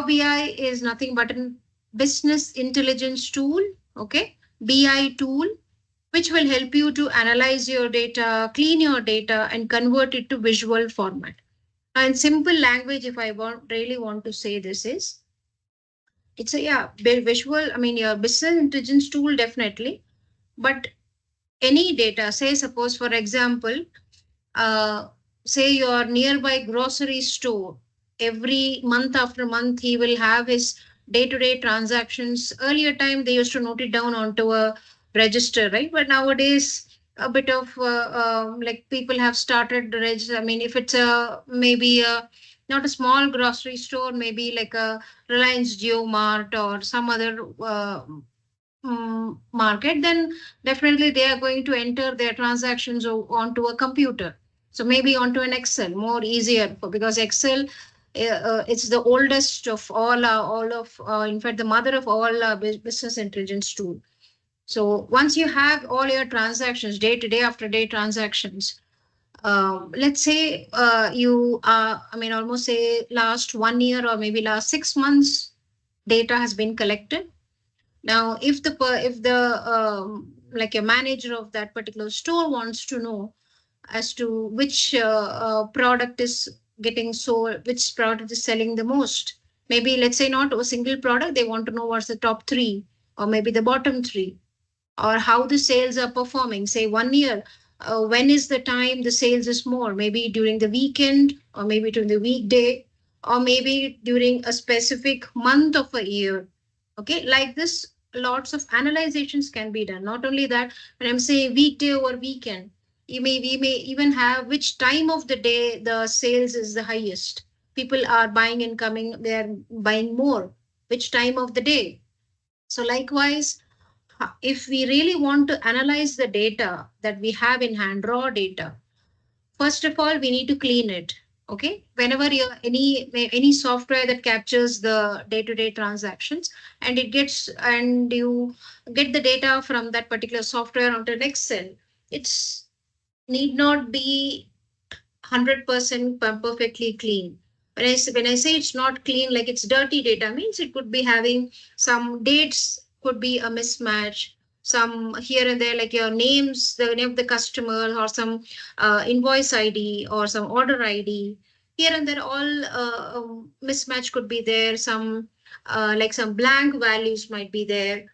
Power BI is nothing but a business intelligence tool, okay? BI tool, which will help you to analyze your data, clean your data, and convert it to visual format. And simple language, if I really want to say this is, it's a visual. I mean, your business intelligence tool definitely, but any data. Say, suppose for example, uh, say your nearby grocery store, every month after month he will have his day-to-day transactions. Earlier time they used to note it down onto a register, right? But nowadays a bit of like people have started the register. I mean, if it's a maybe a not a small grocery store, maybe like a Reliance Geo Mart or some other market, then definitely they are going to enter their transactions onto a computer. So maybe onto an Excel, more easier because Excel, it's the oldest of all of, in fact, the mother of all business intelligence tool. So once you have all your transactions, day to day after day transactions, let's say you I mean, almost say last 1 year or maybe last 6 months, data has been collected. Now, if the like a manager of that particular store wants to know as to which product is getting sold, which product is selling the most, maybe let's say not a single product, they want to know what's the top three or maybe the bottom three, or how the sales are performing. Say 1 year, when is the time the sales is more? Maybe during the weekend, or maybe during the weekday, or maybe during a specific month of a year. Okay, like this, lots of analyzations can be done. Not only that, when I'm saying weekday or weekend, we may even have which time of the day the sales is the highest. People are buying and coming, they are buying more. Which time of the day? So likewise, if we really want to analyze the data that we have in hand, raw data, first of all, we need to clean it. Okay, whenever you any software that captures the day-to-day transactions, and it gets and you get the data from that particular software onto an Excel, it's need not be 100% perfectly clean. When I say it's not clean, like it's dirty data, means it could be having some dates, could be a mismatch, some here and there, like your names, the name of the customer, or some invoice ID or some order ID. Here and there, all mismatch could be there. Some like some blank values might be there,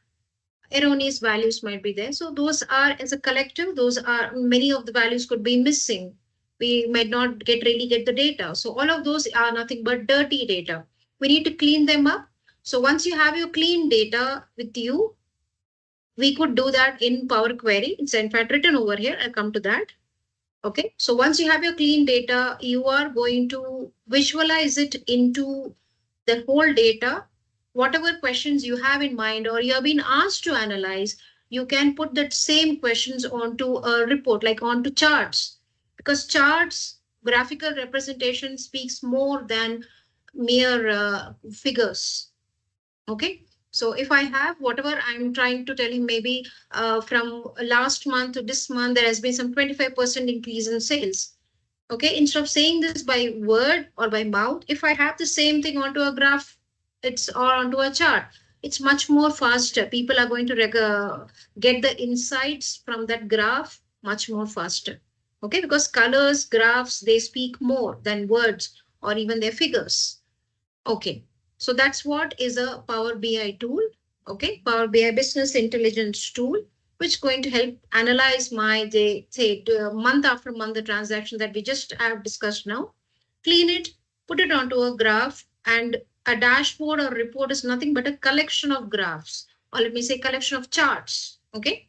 erroneous values might be there. So those are, as a collective, those are, many of the values could be missing. We might not really get the data. So all of those are nothing but dirty data. We need to clean them up. So once you have your clean data with you, we could do that in Power Query. It's in fact written over here. I'll come to that. Okay. So once you have your clean data, you are going to visualize it into the whole data. Whatever questions you have in mind or you have been asked to analyze, you can put that same questions onto a report, like onto charts, because charts, graphical representation speaks more than mere figures. Okay. So if I have whatever I'm trying to tell him, maybe from last month to this month, there has been some 25% increase in sales. Okay, instead of saying this by word or by mouth, if I have the same thing onto a graph, it's or onto a chart, it's much more faster. People are going to get the insights from that graph much more faster. Okay, because colors, graphs, they speak more than words or even their figures. Okay, so that's what is a Power BI tool. Okay, Power BI business intelligence tool, which is going to help analyze my say month after month the transaction that we just have discussed now, clean it, put it onto a graph, and a dashboard or report is nothing but a collection of graphs, or let me say collection of charts. Okay,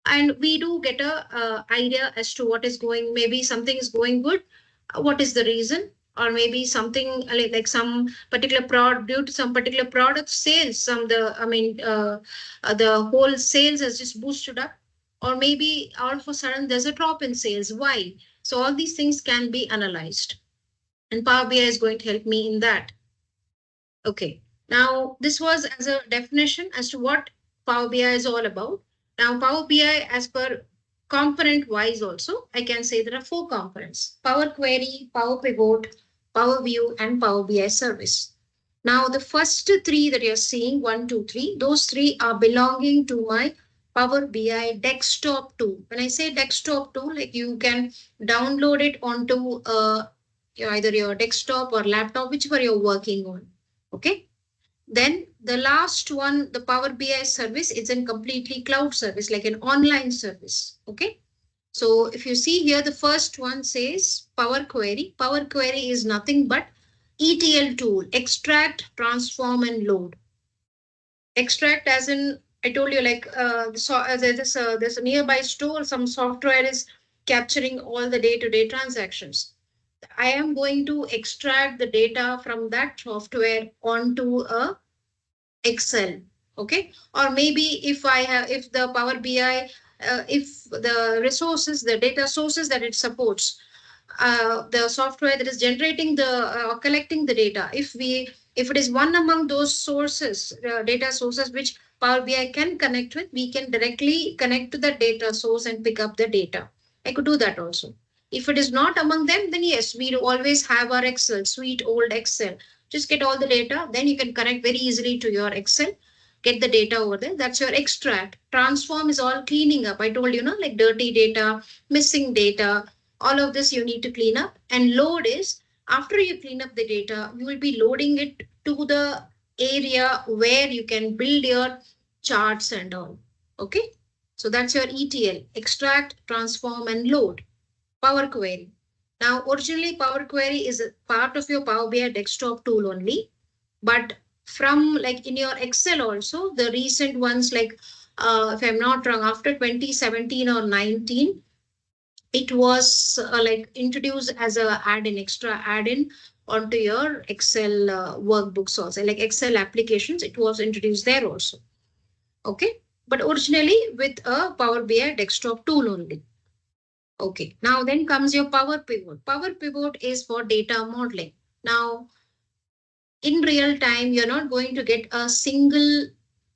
and we do get a idea as to what is going, maybe something is going good, what is the reason, or maybe something like some particular product, due to some particular product sales, some the I mean the whole sales has just boosted up, or maybe all of a sudden there's a drop in sales, why? So all these things can be analyzed, and Power BI is going to help me in that. Okay, now this was as a definition as to what Power BI is all about. Now Power BI, as per component wise also, I can say there are 4 components: Power Query, Power Pivot, Power View, and Power BI Service. Now, the first three that you're seeing, one, two, three, those three are belonging to my Power BI desktop tool. When I say desktop tool, like you can download it onto either your desktop or laptop, whichever you're working on. Okay. Then the last one, the Power BI service, is a completely cloud service, like an online service. Okay. So if you see here, the first one says Power Query. Power Query is nothing but ETL tool, extract, transform, and load. Extract, as in I told you, like there's a nearby store, some software is capturing all the day-to-day transactions. I am going to extract the data from that software onto a Excel. Okay. Or maybe if I have, if the Power BI, if the resources, the data sources that it supports, the software that is generating the collecting the data, if it is one among those sources, data sources which Power BI can connect with, we can directly connect to the data source and pick up the data. I could do that also. If it is not among them, then yes, we always have our Excel, sweet old Excel. Just get all the data, then you can connect very easily to your Excel, get the data over there. That's your extract. Transform is all cleaning up. I told you, like dirty data, missing data, all of this you need to clean up. And load is after you clean up the data, you will be loading it to the area where you can build your charts and all. Okay. So that's your ETL, extract, transform, and load. Power Query. Now, originally, Power Query is a part of your Power BI desktop tool only, but from like in your Excel also, the recent ones, like if I'm not wrong, after 2017 or 19, it was like introduced as a add-in, extra add-in onto your Excel workbooks also, like Excel applications. It was introduced there also. Okay, but originally with a Power BI desktop tool only. Okay, now then comes your Power Pivot. Power Pivot is for data modeling. Now, in real time, you're not going to get a single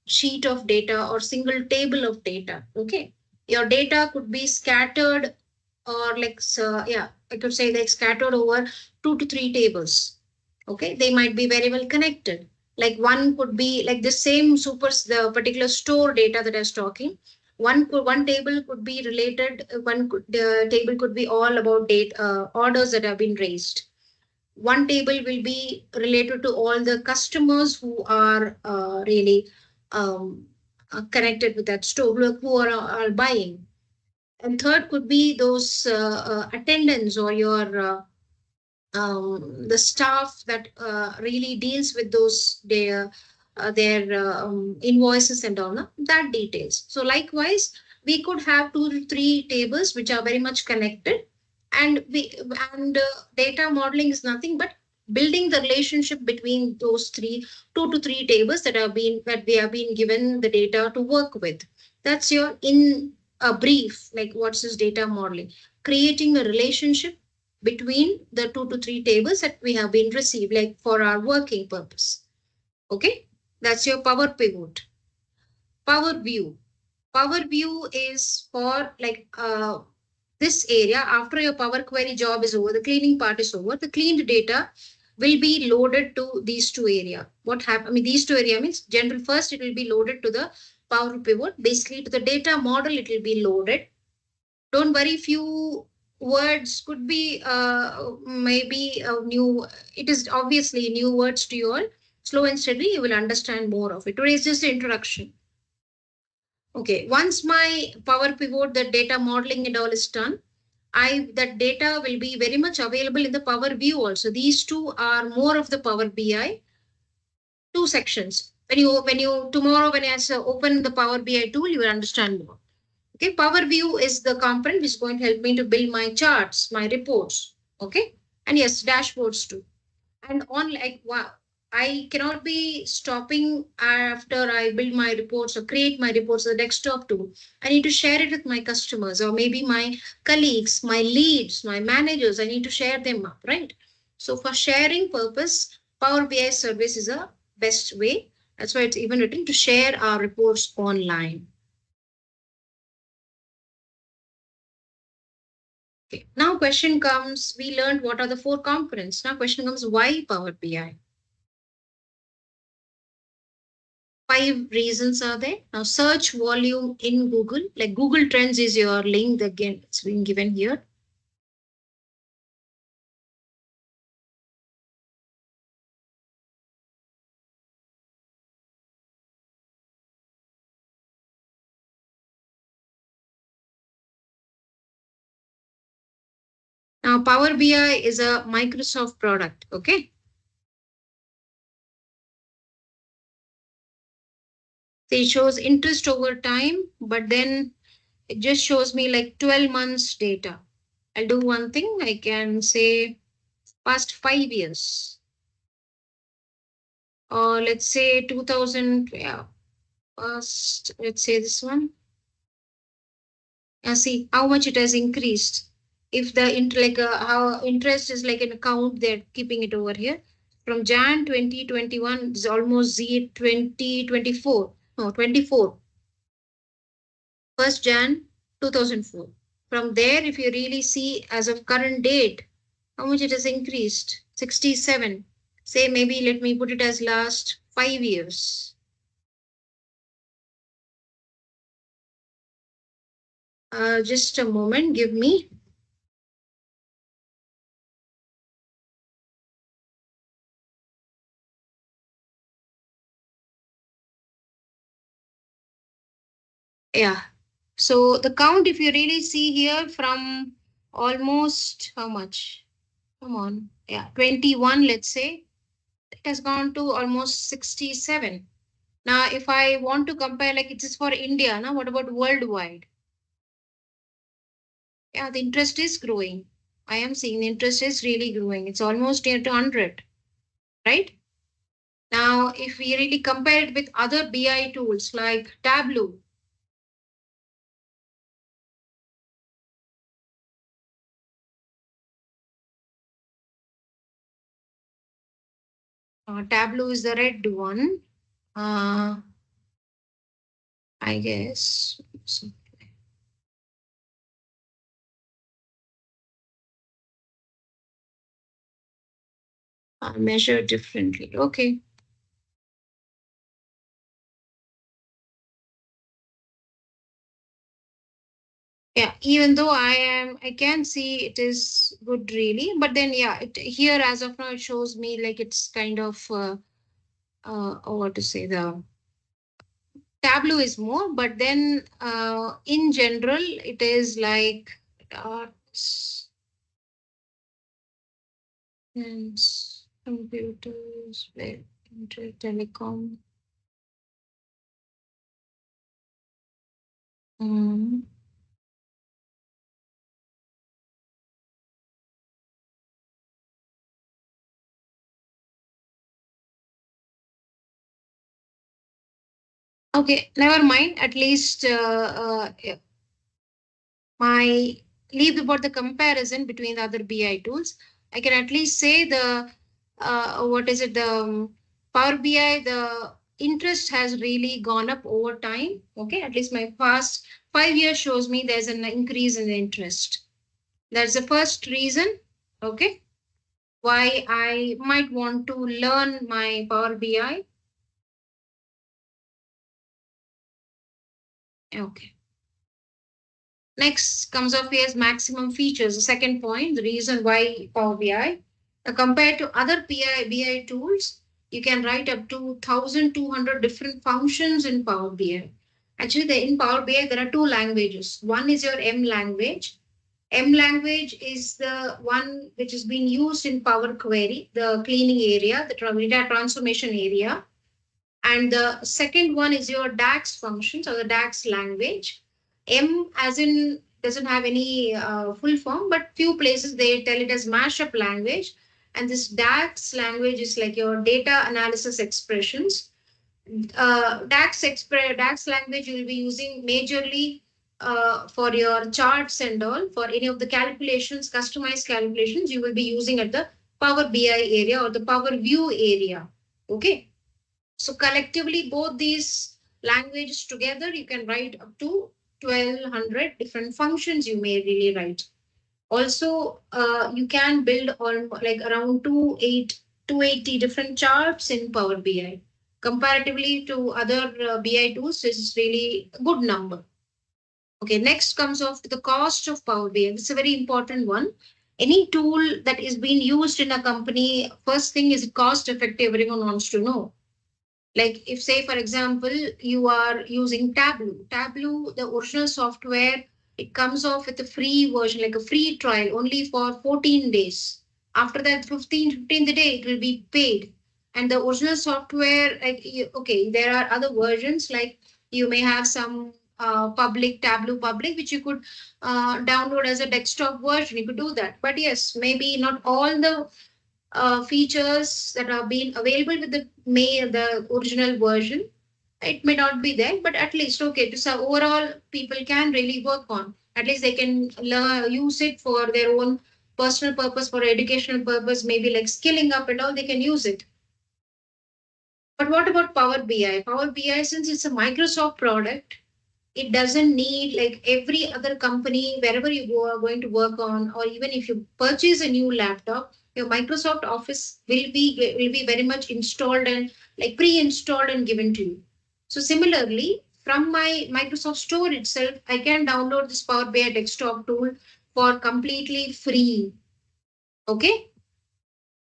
sheet of data or single table of data. Okay, your data could be scattered, or like so, yeah, I could say like scattered over 2 to 3 tables. Okay, they might be very well connected. Like one could be like the same super, the particular store data that I was talking. One table could be related. The table could be all about date orders that have been raised. One table will be related to all the customers who are really connected with that store, who are buying. And third could be those attendants or your the staff that really deals with those their invoices and all that details. So likewise, we could have 2 to 3 tables which are very much connected, and we and data modeling is nothing but building the relationship between those 2 to 3 tables that we have been given the data to work with. That's your in a brief, like what's this data modeling? Creating a relationship between the 2 to 3 tables that we have been received, like for our working purpose. Okay, that's your Power Pivot. Power View. Power View is for like this area. After your Power Query job is over, the cleaning part is over, the cleaned data will be loaded to these two area. What happen? I mean, these two area means general. First, it will be loaded to the Power Pivot. Basically, to the data model, it will be loaded. Don't worry, few words could be maybe a new, it is obviously new words to you all. Slow and steady, you will understand more of it. Today is just the introduction. Okay, once my Power Pivot, the data modeling and all is done, that data will be very much available in the Power View also. These two are more of the Power BI, two sections. When you tomorrow when you open the Power BI tool, you will understand more. Okay, Power View is the component which is going to help me to build my charts, my reports. Okay, and yes, dashboards too. And on like wow, I cannot be stopping after I build my reports or create my reports on the desktop tool. I need to share it with my customers or maybe my colleagues, my leads, my managers. I need to share them up, right? So for sharing purpose, Power BI service is a best way. That's why it's even written to share our reports online. Okay. Now question comes, we learned what are the 4 components. Now question comes, why Power BI? 5 reasons are there. Now, search volume in Google, like Google Trends is your link again, it's been given here. Now, Power BI is a Microsoft product, okay? So it shows interest over time, but then it just shows me like 12 months data. I'll do one thing, I can say past 5 years, or let's say 2000, yeah, past, let's say this one. See how much it has increased. If the how interest is like an account, they're keeping it over here. From Jan 2021 is almost Z 2024. No, 24. First Jan 2004. From there, if you really see as of current date, how much it has increased? 67. Say maybe let me put it as last 5 years. Just a moment, give me. Yeah. So the count, if you really see here, from almost how much? Come on. Yeah, 21, let's say. It has gone to almost 67. Now, if I want to compare, like it is for India, now what about worldwide? Yeah, the interest is growing. I am seeing the interest is really growing. It's almost near to 100, right? Now, if we really compare it with other BI tools like Tableau, Tableau is the red one. Uh, I guess. Measure differently. Okay. Yeah, even though I can see it is good really, but then yeah, here as of now it shows me like it's kind of what to say, the Tableau is more, but then in general it is like uh, and computers, web, telecom. Mm. Okay, never mind. At least my leave about the comparison between the other BI tools. I can at least say the what is it, the Power BI, the interest has really gone up over time. Okay, at least my past 5 years shows me there's an increase in the interest. That's the first reason. Okay, why I might want to learn my Power BI. Okay. Next comes up here as maximum features. The second point, the reason why Power BI. Compared to other BI tools, you can write up to 1,200 different functions in Power BI. Actually, in Power BI, there are two languages. One is your M language. M language is the one which is being used in Power Query, the cleaning area, the data transformation area. And the second one is your DAX functions or the DAX language. M as in doesn't have any full form, but few places they tell it as mashup language. And this DAX language is like your data analysis expressions. DAX language you will be using majorly for your charts and all. For any of the calculations, customized calculations, you will be using at the Power BI area or the Power View area. Okay. So collectively, both these languages together, you can write up to 1,200 different functions you may really write. Also, you can build on like around 280 different charts in Power BI. comparatively to other BI tools is really a good number. Okay, next comes off the cost of Power BI. It's a very important one. Any tool that is being used in a company, first thing is cost effective. Everyone wants to know. Like if say, for example, you are using Tableau, the original software, it comes off with a free version, like a free trial only for 14 days. After that 15th day, it will be paid. And the original software, like, okay, there are other versions, like you may have some public Tableau public, which you could download as a desktop version. You could do that. But yes, maybe not all the features that are being available with the original version, it may not be there, but at least okay, to so overall people can really work on, at least they can use it for their own personal purpose, for educational purpose, maybe like skilling up and all, they can use it. But what about Power BI, since it's a Microsoft product, it doesn't need, like every other company, wherever you go are going to work on, or even if you purchase a new laptop, your Microsoft Office will be very much installed and like pre-installed and given to you. So similarly, from my Microsoft Store itself, I can download this Power BI desktop tool for completely free. Okay,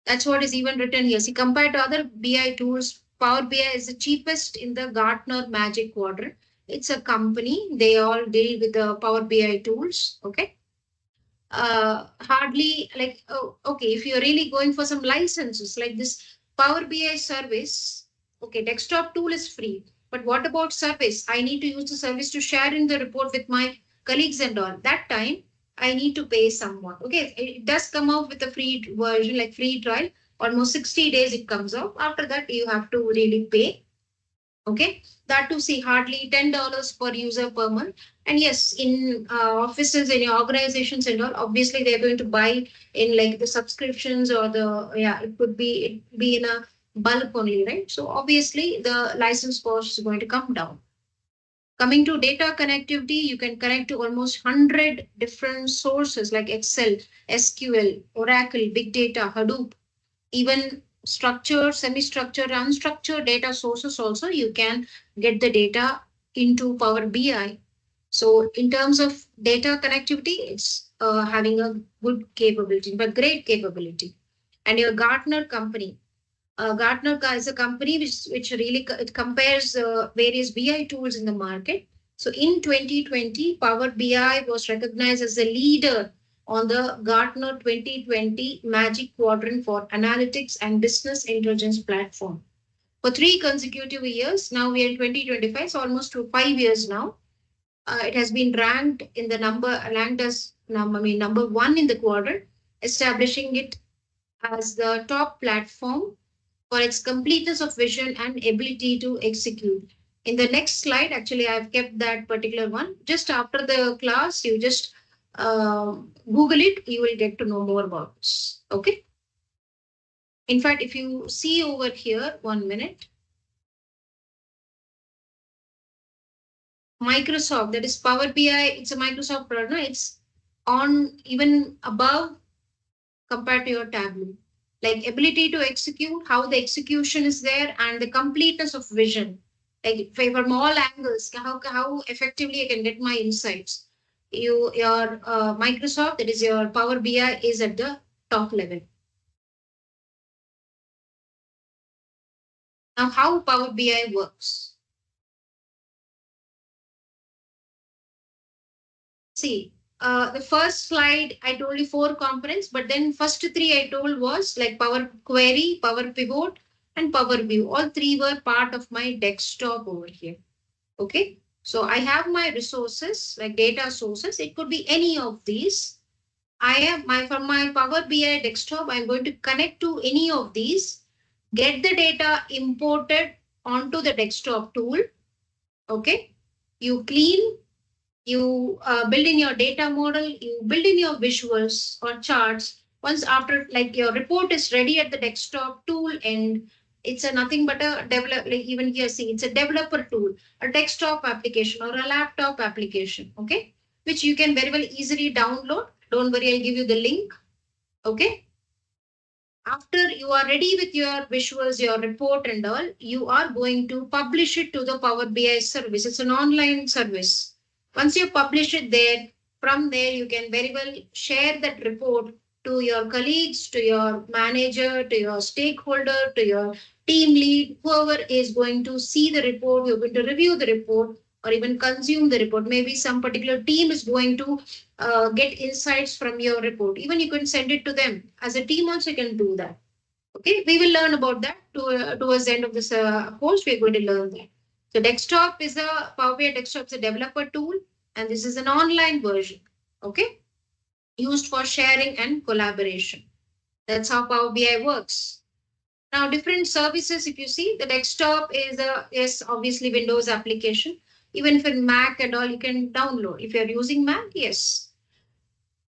that's what is even written here. See, compared to other BI tools, Power BI is the cheapest in the Gartner Magic Quadrant. It's a company, they all deal with the Power BI tools. Okay. Hardly like, oh, okay, if you're really going for some licenses like this Power BI service, okay, desktop tool is free. But what about service? I need to use the service to share in the report with my colleagues and all. That time I need to pay someone. Okay, it does come out with a free version, like free trial. Almost 60 days it comes out. After that, you have to really pay. Okay, that to see hardly $10 per user per month. And yes, in offices, in your organizations and all, obviously they're going to buy in like the subscriptions or the, yeah, it be in a bulk only, right? So obviously the license cost is going to come down. Coming to data connectivity, you can connect to almost 100 different sources like Excel, SQL, Oracle, Big Data, Hadoop, even structured, semi-structured, unstructured data sources also, you can get the data into Power BI. So in terms of data connectivity, it's having a good capability, but great capability. And your Gartner company, Gartner is a company which really it compares various BI tools in the market. So in 2020, Power BI was recognized as a leader on the Gartner 2020 Magic Quadrant for Analytics and Business Intelligence Platform. For 3 consecutive years, now we are in 2025, so almost 5 years now. It has been ranked as number one in the quadrant, establishing it as the top platform for its completeness of vision and ability to execute. In the next slide, actually, I've kept that particular one. Just after the class, you just Google it, you will get to know more about this. Okay. In fact, if you see over here, 1 minute, Microsoft, that is Power BI, it's a Microsoft product, no? It's on even above compared to your Tableau. Like ability to execute, how the execution is there, and the completeness of vision. Like from all angles, how effectively I can get my insights. Your Microsoft, that is your Power BI, is at the top level. Now, how Power BI works? See, the first slide I told you 4 components, but then first three I told was like Power Query, Power Pivot, and Power View. All three were part of my desktop over here. Okay, so I have my resources like data sources. It could be any of these. I have from my Power BI desktop. I'm going to connect to any of these, get the data imported onto the desktop tool. Okay, you clean, you build in your data model, you build in your visuals or charts. Once after like your report is ready at the desktop tool, and it's a nothing but a develop, like even here see it's a developer tool, a desktop application or a laptop application, okay, which you can very well easily download. Don't worry, I'll give you the link. Okay, After you are ready with your visuals, your report and all, you are going to publish it to the Power BI service. It's an online service. Once you publish it there, from there you can very well share that report to your colleagues, to your manager, to your stakeholder, to your team lead, whoever is going to see the report, you're going to review the report or even consume the report. Maybe some particular team is going to get insights from your report. Even you can send it to them. As a team also you can do that. Okay, we will learn about that towards the end of this course. We're going to learn that. So desktop is a Power BI desktop is a developer tool, and this is an online version. Okay, used for sharing and collaboration. That's how Power BI works. Now, different services, if you see, the desktop is a yes, obviously Windows application. Even if in Mac and all, you can download. If you're using Mac, yes,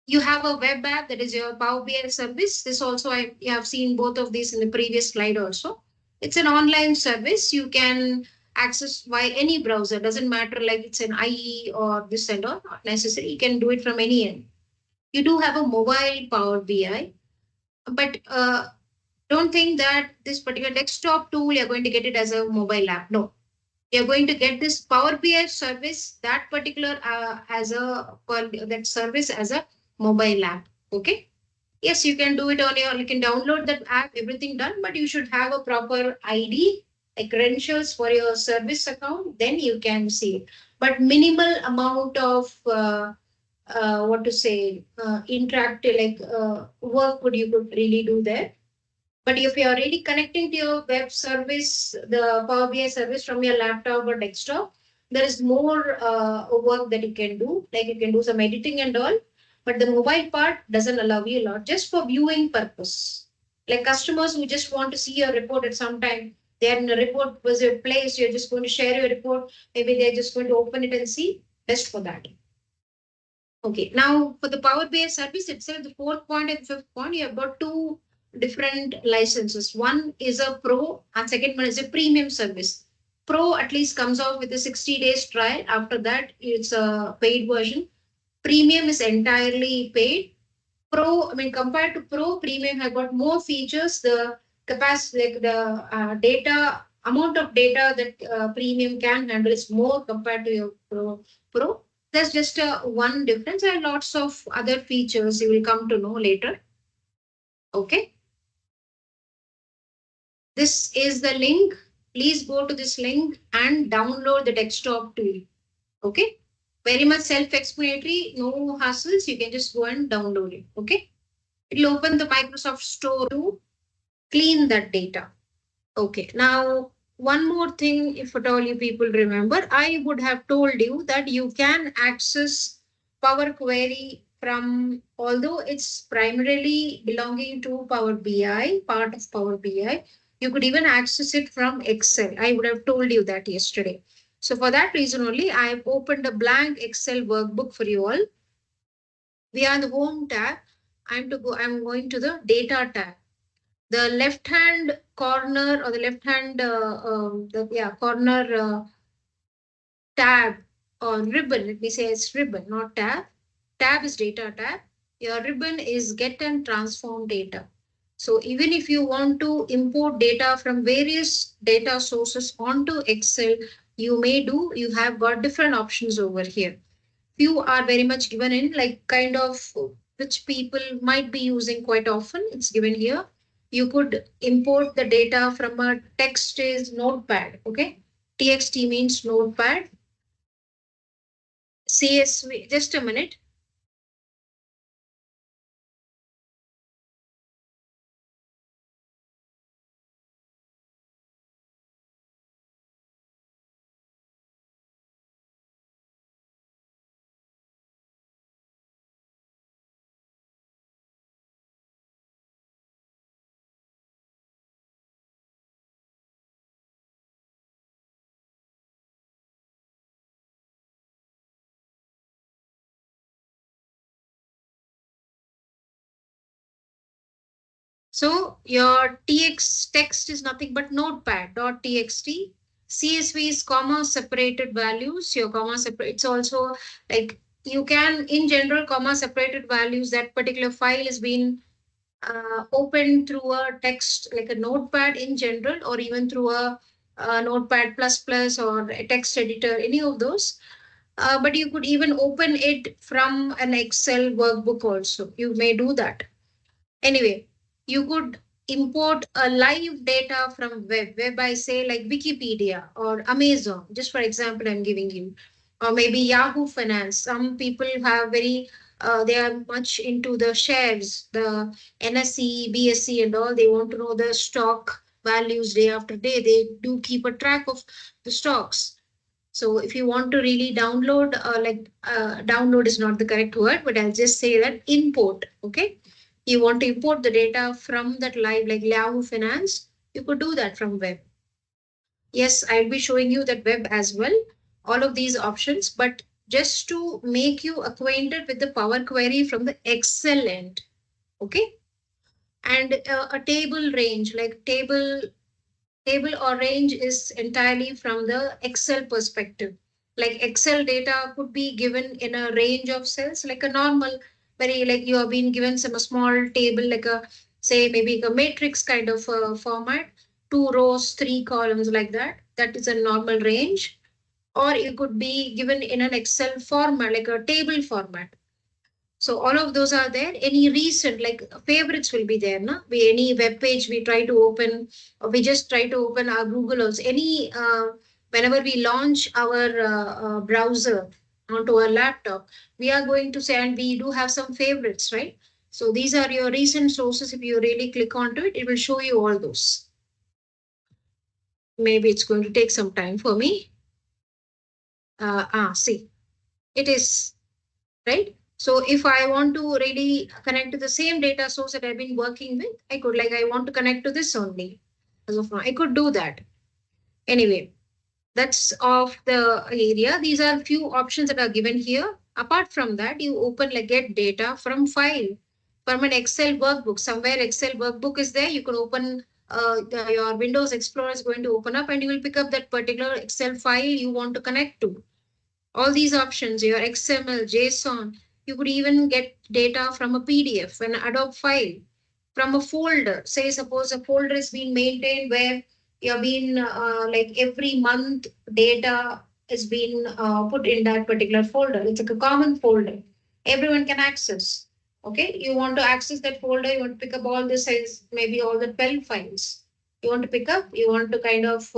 you have a web app that is your Power BI service. This also you have seen both of these in the previous slide also. It's an online service. You can access by any browser. Doesn't matter like it's an IE or this and all. Not necessary. You can do it from any end. You do have a mobile Power BI, but don't think that this particular desktop tool you're going to get it as a mobile app. No, you're going to get this Power BI service, that particular as a that service as a mobile app. Okay. Yes, you can do it on your, you can download that app, everything done, but you should have a proper ID, like credentials for your service account, then you can see it. But minimal amount of what to say, interactive like work would you could really do there. But if you are really connecting to your web service, the Power BI service from your laptop or desktop, there is more work that you can do. Like you can do some editing and all. But the mobile part doesn't allow you a lot, just for viewing purpose. Like customers who just want to see your report at some time, they are in a report was a place, you're just going to share your report. Maybe they're just going to open it and see. Best for that. Okay, now for the Power BI service itself, the fourth point and fifth point, you have got two different licenses. One is a pro and second one is a premium service. Pro at least comes out with a 60 days trial. After that, it's a paid version. Premium is entirely paid. Pro, I mean, compared to Pro, Premium have got more features. The capacity, like the data, amount of data that Premium can handle is more compared to your Pro. That's just one difference, and lots of other features you will come to know later. Okay. This is the link. Please go to this link and download the desktop tool. Okay. Very much self-explanatory, no hassles. You can just go and download it. Okay. It'll open the Microsoft Store to clean that data. Okay. Now, one more thing, if at all you people remember, I would have told you that you can access Power Query from, although it's primarily belonging to Power BI, part of Power BI, you could even access it from Excel. I would have told you that yesterday. So for that reason only, I have opened a blank Excel workbook for you all. We are in the home tab. I'm going to the data tab. The left hand corner or the left hand corner tab or ribbon, let me say it's ribbon, not tab. Tab is data tab. Your ribbon is get and transform data. So even if you want to import data from various data sources onto Excel, you may do, you have got different options over here. Few are very much given in, like kind of which people might be using quite often. It's given here. You could import the data from a text is notepad. Okay. TXT means notepad. CSV, just a minute. So your TX text is nothing but notepad.txt. CSV is comma separated values. Your comma separate. It's also like you can in general comma separated values. That particular file is being open through a text like a notepad in general, or even through a notepad plus plus or a text editor, any of those. But you could even open it from an Excel workbook also. You may do that. Anyway, you could import a live data from web I say like Wikipedia or Amazon, just for example I'm giving you, or maybe Yahoo Finance. Some people have very they are much into the shares, the NSE, BSE and all. They want to know the stock values day after day. They do keep a track of the stocks. So if you want to really download, download is not the correct word, but I'll just say that import. Okay. You want to import the data from that live, like Yahoo Finance, you could do that from web. Yes, I'll be showing you that web as well, all of these options, but just to make you acquainted with the Power Query from the Excel end. Okay. And a table range, like table or range is entirely from the Excel perspective. Like Excel data could be given in a range of cells, like a normal, very like you have been given some small table, like a say maybe a matrix kind of format, 2 rows, 3 columns like that. That is a normal range. Or it could be given in an Excel format, like a table format. So all of those are there. Any recent like favorites will be there. No? We any web page we try to open, or we just try to open our Google also. Any whenever we launch our browser onto our laptop, we are going to say, and we do have some favorites, right? So these are your recent sources. If you really click onto it, it will show you all those. Maybe it's going to take some time for me. See, it is right? So if I want to really connect to the same data source that I've been working with, I could like I want to connect to this only. As of now, I could do that. Anyway, that's of the area. These are few options that are given here. Apart from that, you open like get data from file from an Excel workbook. Somewhere Excel workbook is there. You can open your Windows Explorer is going to open up and you will pick up that particular Excel file you want to connect to. All these options, your XML, JSON, you could even get data from a PDF, an Adobe file, from a folder. Say, suppose a folder is being maintained where you've been like every month data is being put in that particular folder. It's like a common folder. Everyone can access. Okay, you want to access that folder, you want to pick up all the size, maybe all the 12 files. You want to pick up, you want to kind of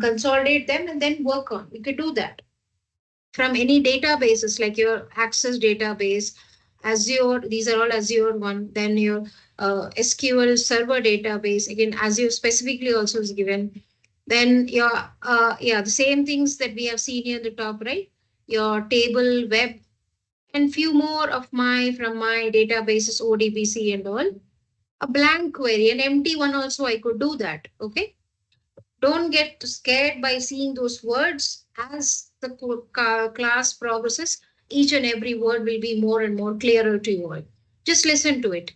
consolidate them and then work on. You could do that from any databases like your Access database, Azure. These are all Azure one. Then your SQL Server database. Again, Azure specifically also is given. Then your the same things that we have seen here at the top, right? Your table, web, and few more of my from my databases, ODBC and all. A blank query, an empty one also I could do that. Okay, don't get scared by seeing those words. As the class progresses, each and every word will be more and more clearer to you all. Just listen to it.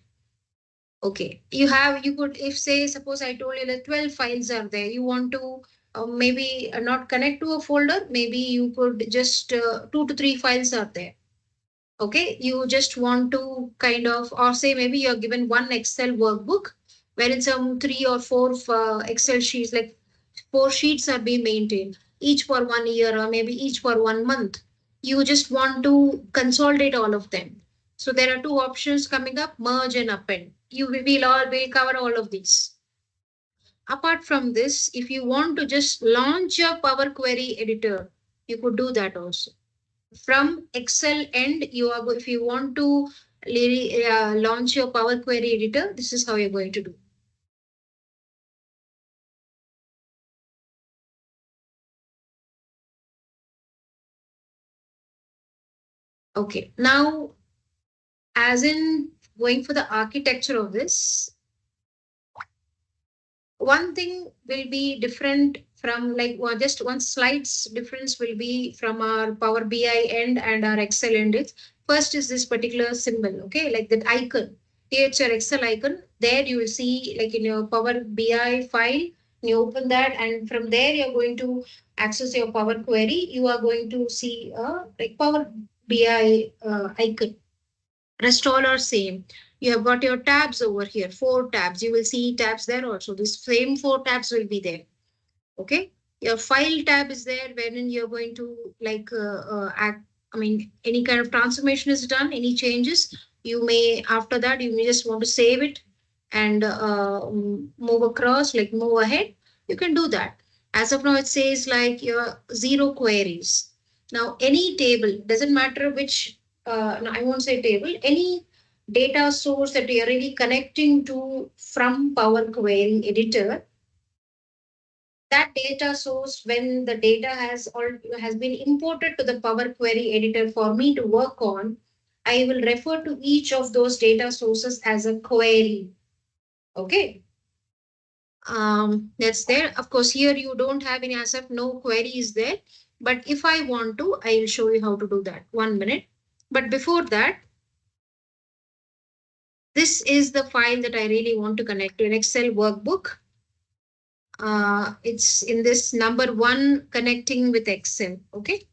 Okay, you could, if say, suppose I told you that 12 files are there, you want to maybe not connect to a folder, maybe you could just 2 to 3 files are there. Okay, you just want to kind of, or say maybe you're given one Excel workbook wherein some 3 or 4 Excel sheets, like 4 sheets are being maintained, each for 1 year or maybe each for 1 month. You just want to consolidate all of them. So there are two options coming up: merge and append. You will cover all of these. Apart from this, if you want to just launch your Power Query editor, you could do that also. From Excel end, if you want to launch your Power Query editor, this is how you're going to do. Okay, now as in going for the architecture of this, one thing will be different from like just one slide's difference will be from our Power BI end and our Excel end. Is first is this particular symbol, okay, like that icon. Here it's your Excel icon. There you will see like in your Power BI file, you open that and from there you're going to access your Power Query. You are going to see a like Power BI icon. Rest all are same. You have got your tabs over here, 4 tabs. You will see tabs there also. This same 4 tabs will be there. Okay. Your file tab is there wherein you're going to like act. I mean, any kind of transformation is done, any changes. You may, after that, you may just want to save it and move across, like move ahead. You can do that. As of now, it says like your 0 queries. Now, any table, doesn't matter which, no, I won't say table, any data source that you're really connecting to from Power Query Editor, that data source, when the data has been imported to the Power Query Editor for me to work on, I will refer to each of those data sources as a query. Okay. That's there. Of course, here you don't have any, as of no query is there. But if I want to, I will show you how to do that. 1 minute. But before that, this is the file that I really want to connect to an Excel workbook. It's in this number 1, connecting with Excel. Okay.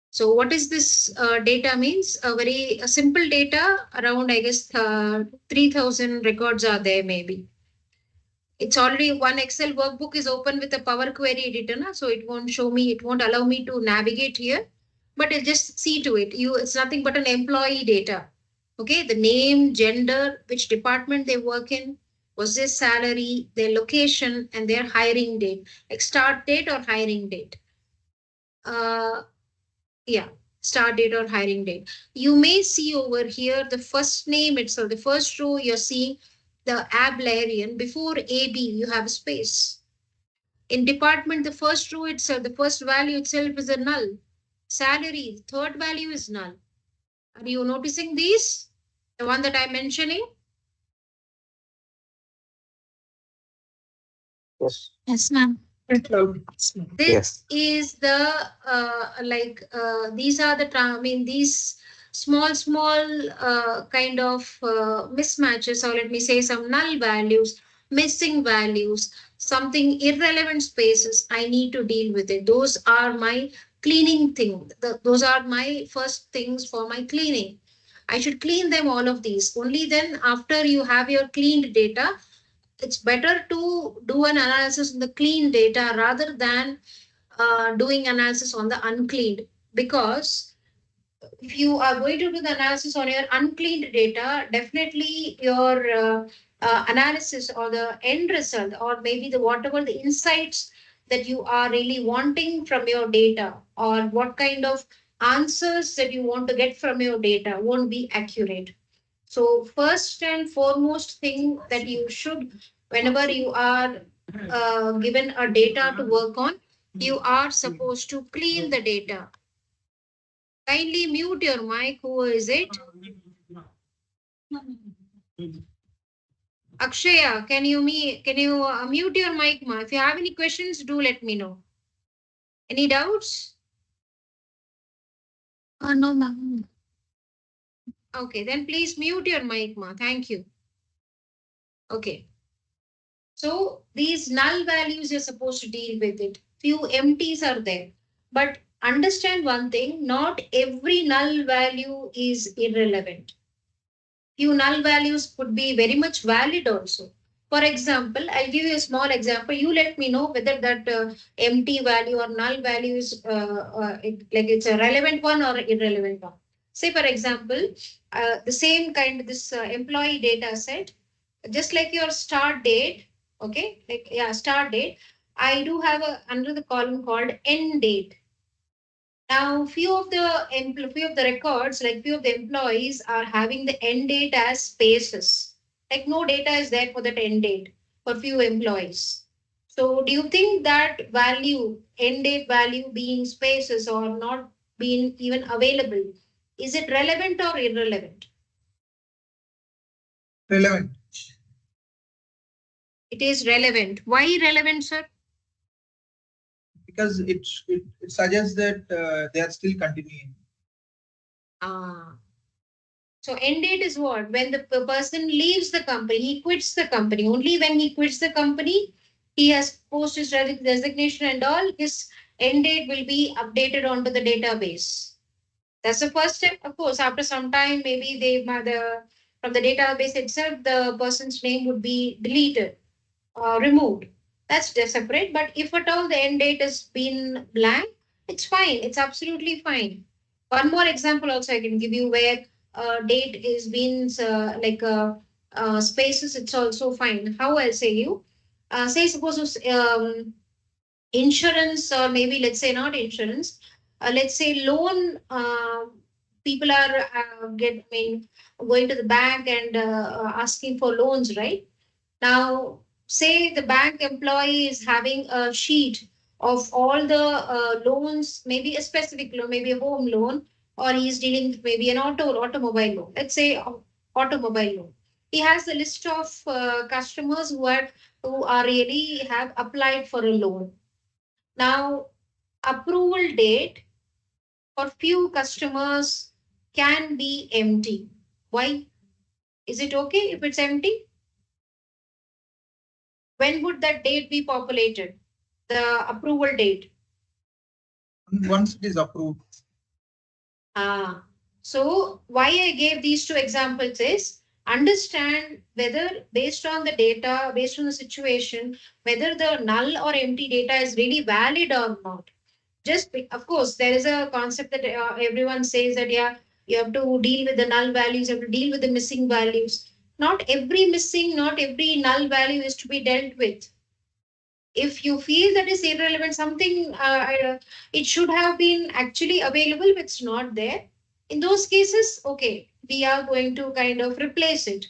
So what is this data means? A very simple data, around, I guess, 3,000 records are there maybe. It's already one Excel workbook is open with a Power Query Editor, na? So it won't show me, it won't allow me to navigate here, but it'll just see to it. It's nothing but an employee data. Okay, the name, gender, which department they work in, was their salary, their location, and their hiring date, like start date or hiring date. Yeah, start date or hiring date. You may see over here the first name itself, the first row you're seeing the ablarian. Before AB, you have a space. In department, the first row itself, the first value itself is a null. Salary, the third value is null. Are you noticing these? The one that I'm mentioning? Yes. Yes, ma'am. This Yes. is the these are the I mean these small kind of mismatches, or let me say some null values, missing values, something irrelevant spaces. I need to deal with it. Those are my cleaning thing. Those are my first things for my cleaning. I should clean them, all of these. Only then, after you have your cleaned data, it's better to do an analysis on the clean data rather than doing analysis on the uncleaned. Because if you are going to do the analysis on your uncleaned data, definitely your analysis or the end result, or maybe the whatever the insights that you are really wanting from your data, or what kind of answers that you want to get from your data, won't be accurate. So first and foremost thing that you should, whenever you are given a data to work on, you are supposed to clean the data. Kindly mute your mic. Who is it? Akshaya, can you mute your mic, ma? If you have any questions, do let me know. Any doubts? No, ma'am. Okay, then please mute your mic, ma. Thank you. Okay. So these null values you're supposed to deal with it. Few empties are there. But understand one thing, not every null value is irrelevant. Few null values could be very much valid also. For example, I'll give you a small example. You let me know whether that empty value or null value is like it's a relevant one or irrelevant one. Say, for example, the same kind of this employee data set, just like your start date, okay, like yeah, start date. I do have a under the column called end date. Now, few of the records, like few of the employees, are having the end date as spaces. Like no data is there for that end date for few employees. So, do you think that value, end date value, being spaces or not being even available, is it relevant or irrelevant? Relevant. It is relevant. Why relevant, sir? Because it suggests that they are still continuing. Ah. So end date is what? When the person leaves the company, he quits the company. Only when he quits the company, he has post his resignation and all, his end date will be updated onto the database. That's the first step. Of course, after some time, maybe they the from the database itself, the person's name would be deleted, removed. That's just separate. But if at all the end date has been blank, it's fine. It's absolutely fine. One more example also I can give you where date is been spaces. It's also fine. How I'll say you? Say suppose insurance, or maybe let's say not insurance, let's say loan. People are going to the bank and asking for loans, right? Now, say the bank employee is having a sheet of all the loans, maybe a specific loan, maybe a home loan, or he's dealing with maybe an automobile loan. Let's say automobile loan. He has a list of customers who are really have applied for a loan. Now, approval date for few customers can be empty. Why? Is it okay if it's empty? When would that date be populated? The approval date. Once it is approved. Ah, so why I gave these two examples is understand whether based on the data, based on the situation, whether the null or empty data is really valid or not. Of course, there is a concept that everyone says that, yeah, you have to deal with the null values, you have to deal with the missing values. Not every missing, not every null value is to be dealt with. If you feel that is irrelevant, something it should have been actually available, but it's not there. In those cases, okay, we are going to kind of replace it.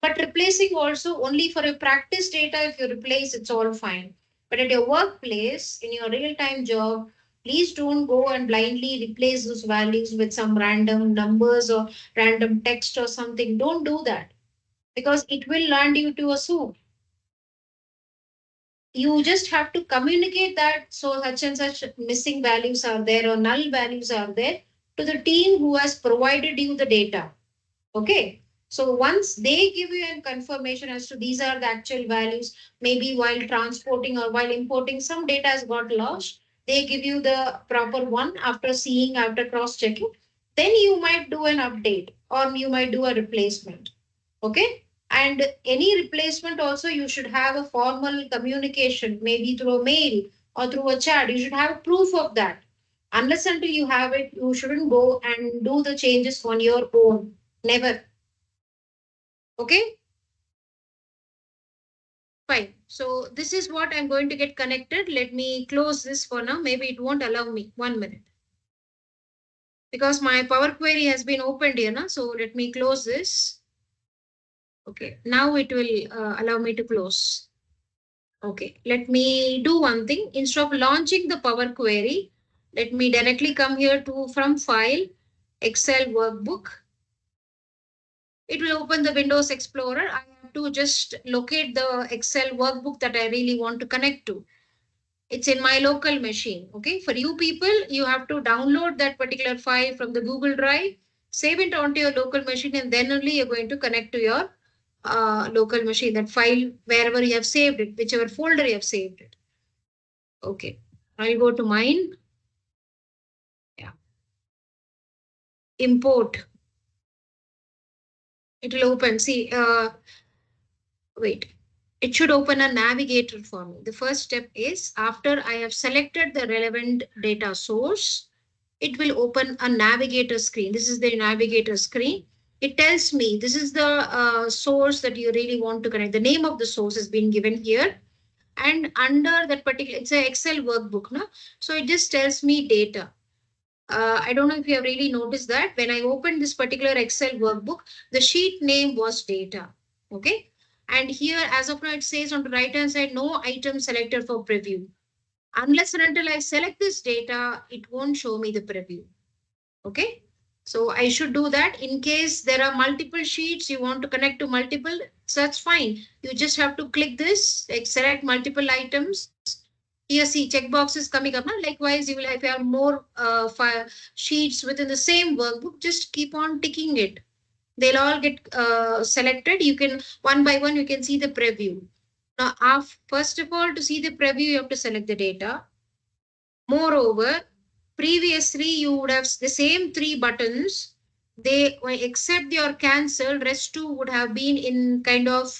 But replacing also only for a practice data, if you replace, it's all fine. But at your workplace, in your real time job, please don't go and blindly replace those values with some random numbers or random text or something. Don't do that, because it will land you to a soup. You just have to communicate that so such and such missing values are there or null values are there to the team who has provided you the data. Okay. So once they give you a confirmation as to these are the actual values, maybe while transporting or while importing, some data has got lost. They give you the proper one after seeing, after cross checking. Then you might do an update or you might do a replacement. Okay. And any replacement also, you should have a formal communication, maybe through a mail or through a chat. You should have proof of that. Unless until you have it, you shouldn't go and do the changes on your own. Never. Okay, fine. So this is what I'm going to get connected. Let me close this for now. Maybe it won't allow me. 1 minute. Because my Power Query has been opened here. Na? So let me close this. Okay, now it will allow me to close. Okay, let me do one thing. Instead of launching the Power Query, let me directly come here to from File, Excel Workbook. It will open the Windows Explorer. I have to just locate the Excel workbook that I really want to connect to. It's in my local machine. Okay. For you people, you have to download that particular file from the Google Drive, save it onto your local machine, and then only you're going to connect to your local machine, that file, wherever you have saved it, whichever folder you have saved it. Okay. I'll go to mine. Yeah. Import. It will open. See, wait. It should open a navigator for me. The first step is after I have selected the relevant data source, it will open a navigator screen. This is the navigator screen. It tells me this is the source that you really want to connect. The name of the source has been given here. And under that particular, it's an Excel workbook. No? So it just tells me data. I don't know if you have really noticed that when I opened this particular Excel workbook, the sheet name was data. Okay. And here, as of now, it says on the right hand side, no item selected for preview. Unless and until I select this data, it won't show me the preview. Okay. So I should do that. In case there are multiple sheets, you want to connect to multiple, so that's fine. You just have to click this, like select multiple items. Here, see, checkbox is coming up. Now, likewise, you will, if you have more sheets within the same workbook, just keep on ticking it. They'll all get selected. You can, one by one, you can see the preview. Now, first of all, to see the preview, you have to select the data. Moreover, previously, you would have the same three buttons. they except your cancel, rest two would have been in kind of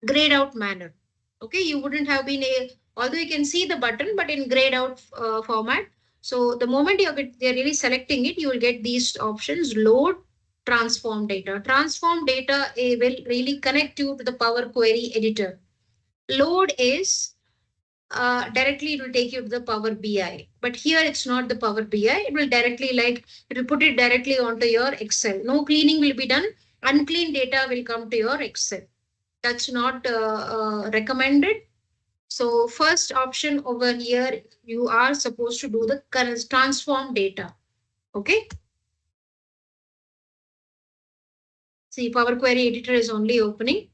grayed out manner. Okay, you wouldn't have been a, although you can see the button, but in grayed out format. So the moment they're really selecting it, you will get these options: load, transform data. Transform data will really connect you to the Power Query editor. Load is directly it will take you to the Power BI. But here it's not the Power BI. It will directly like it will put it directly onto your Excel. No cleaning will be done. Unclean data will come to your Excel. That's not recommended. So first option over here, you are supposed to do the current transform data. Okay. See, Power Query editor is only opening.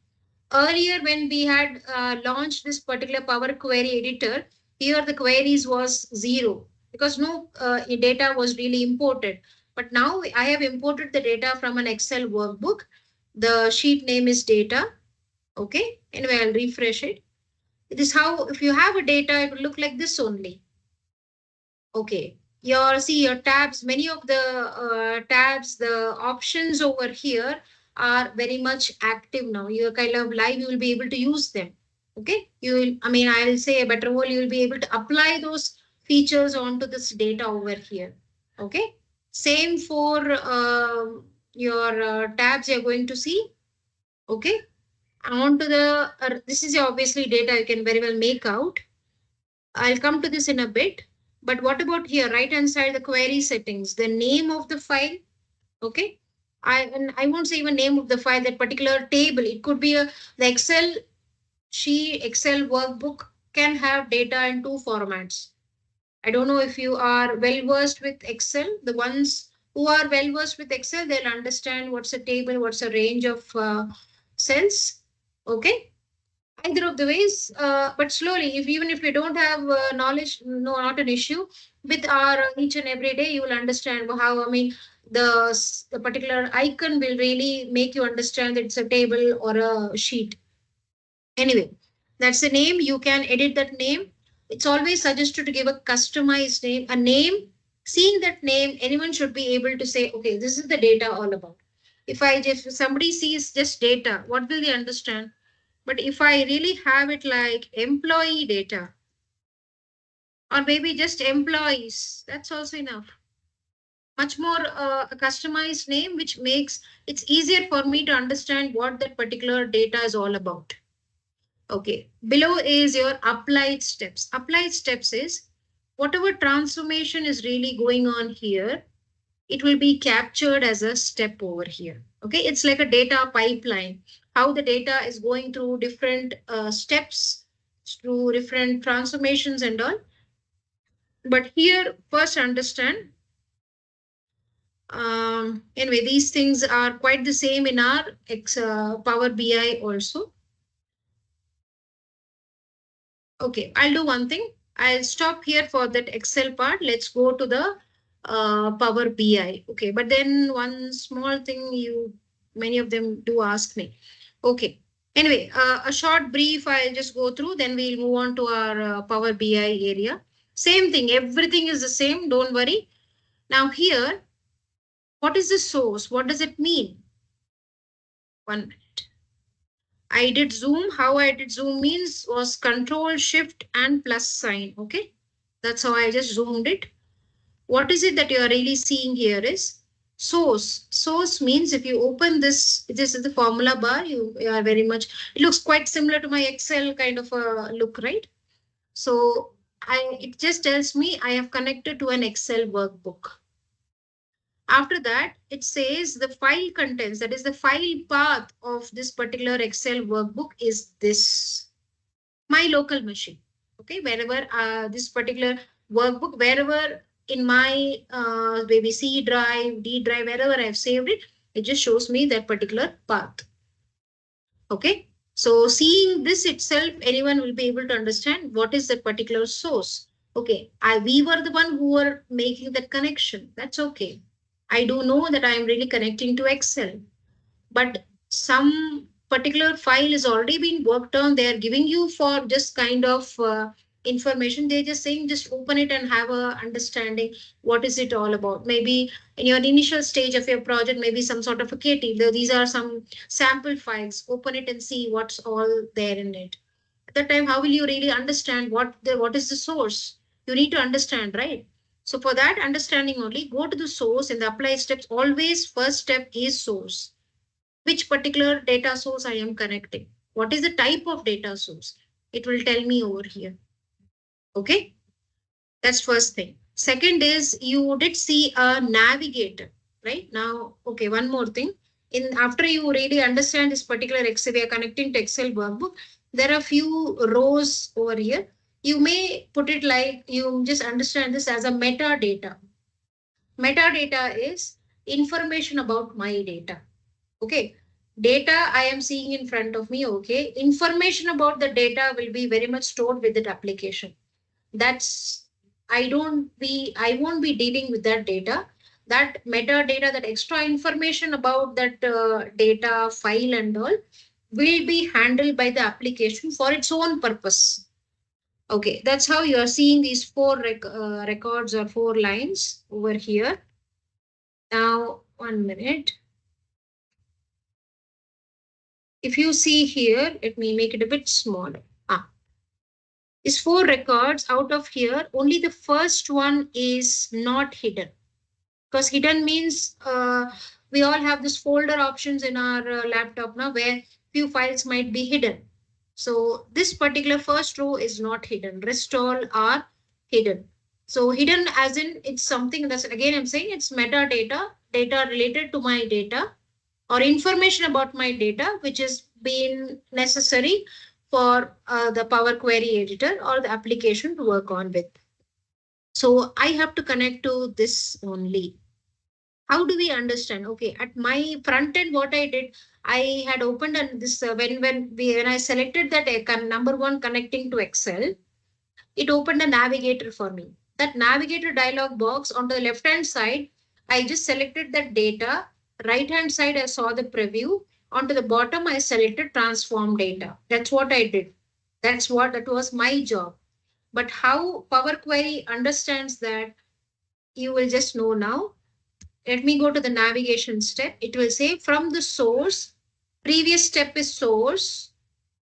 Earlier, when we had launched this particular Power Query editor, here the queries was zero because no data was really imported. But now I have imported the data from an Excel workbook. The sheet name is data. Okay. Anyway, I'll refresh it. It is how, if you have a data, it will look like this only. Okay. Your tabs, many of the tabs, the options over here are very much active now. You're kind of live, you will be able to use them. Okay. You will, I mean, I'll say a better word, you will be able to apply those features onto this data over here. Okay. Same for your tabs you're going to see. Okay. On to the, this is obviously data you can very well make out. I'll come to this in a bit. But what about here, right hand side, the query settings, the name of the file. Okay. And I won't say even name of the file, that particular table. It could be the Excel sheet, Excel workbook can have data in two formats. I don't know if you are well versed with Excel. The ones who are well versed with Excel, they'll understand what's a table, what's a range of cells. Okay. Either of the ways, but slowly, if even if you don't have knowledge, no, not an issue. With our each and every day, you will understand how, I mean, the particular icon will really make you understand that it's a table or a sheet. Anyway, that's the name. You can edit that name. It's always suggested to give a customized name, a name. Seeing that name, anyone should be able to say, okay, this is the data all about. If somebody sees just data, what will they understand? But if I really have it like employee data, or maybe just employees, that's also enough. Much more a customized name, which makes it's easier for me to understand what that particular data is all about. Okay, below is your applied steps. Applied steps is whatever transformation is really going on here, it will be captured as a step over here. Okay, it's like a data pipeline, how the data is going through different steps, through different transformations and all. But here, first understand, anyway, these things are quite the same in our Power BI also. Okay, I'll do one thing. I'll stop here for that Excel part. Let's go to the Power BI. Okay, but then one small thing many of them do ask me. Okay, anyway, a short brief I'll just go through, then we'll move on to our Power BI area. Same thing, everything is the same, don't worry. Now here, what is the source? What does it mean? 1 minute. I did zoom. How I did zoom means was Control Shift and plus sign. Okay, that's how I just zoomed it. What is it that you are really seeing here is source. Source means if you open this is the formula bar. You are very much. It looks quite similar to my Excel kind of a look, right? So it just tells me I have connected to an Excel workbook. After that, it says the file contents, that is the file path of this particular Excel workbook is this, my local machine. Okay, wherever this particular workbook, wherever in my maybe C drive, D drive, wherever I've saved it, it just shows me that particular path. Okay, so seeing this itself, anyone will be able to understand what is that particular source. Okay, we were the one who were making that connection. That's okay. I do know that I am really connecting to Excel, but some particular file is already been worked on. They are giving you for just kind of information. They're just saying just open it and have a understanding what is it all about. Maybe in your initial stage of your project, maybe some sort of a KT. These are some sample files. Open it and see what's all there in it. At that time, how will you really understand what is the source? You need to understand, right? So for that understanding only, go to the source. In the apply steps, always first step is source. Which particular data source I am connecting? What is the type of data source? It will tell me over here. Okay, that's first thing. Second is you did see a navigator, right? Now, okay, one more thing. In after you really understand this particular Excel, we are connecting to Excel workbook. There are few rows over here. You may put it like you just understand this as a metadata. Metadata is information about my data. Okay. Data I am seeing in front of me. Okay. Information about the data will be very much stored with that application. That's I won't be dealing with that data. That metadata, that extra information about that data file and all will be handled by the application for its own purpose. Okay, that's how you are seeing these four records or four lines over here. Now, 1 minute. If you see here, let me make it a bit smaller. Is four records. Out of here, only the first one is not hidden. Because hidden means we all have this folder options in our laptop now where few files might be hidden. So this particular first row is not hidden. Rest all are hidden. So hidden as in it's something that's, again I'm saying, it's metadata, data related to my data or information about my data which is been necessary for the Power Query editor or the application to work on with. So I have to connect to this only. How do we understand? Okay, at my front end, what I did, I had opened and this when I selected that number one connecting to Excel, it opened a navigator for me. That navigator dialog box on the left hand side, I just selected that data. Right hand side, I saw the preview. Onto the bottom, I selected transform data. That's what I did. That was my job. But how Power Query understands that, you will just know now. Let me go to the navigation step. It will say from the source, previous step is source,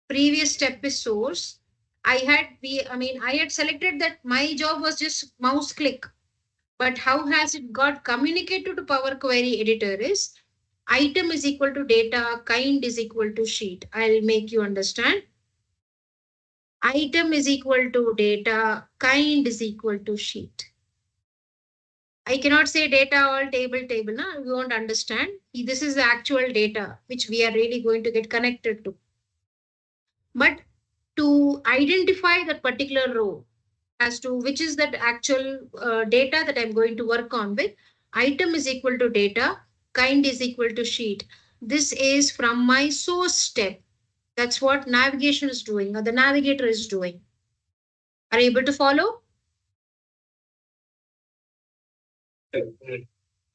previous step is source. I had selected that my job was just mouse click. But how has it got communicated to Power Query editor is item is equal to data, kind is equal to sheet. I'll make you understand. Item is equal to data, kind is equal to sheet. I cannot say data all table. No, we won't understand. This is the actual data which we are really going to get connected to. But to identify that particular row as to which is that actual data that I'm going to work on with, item is equal to data, kind is equal to sheet. This is from my source step. That's what navigation is doing or the navigator is doing. Are you able to follow?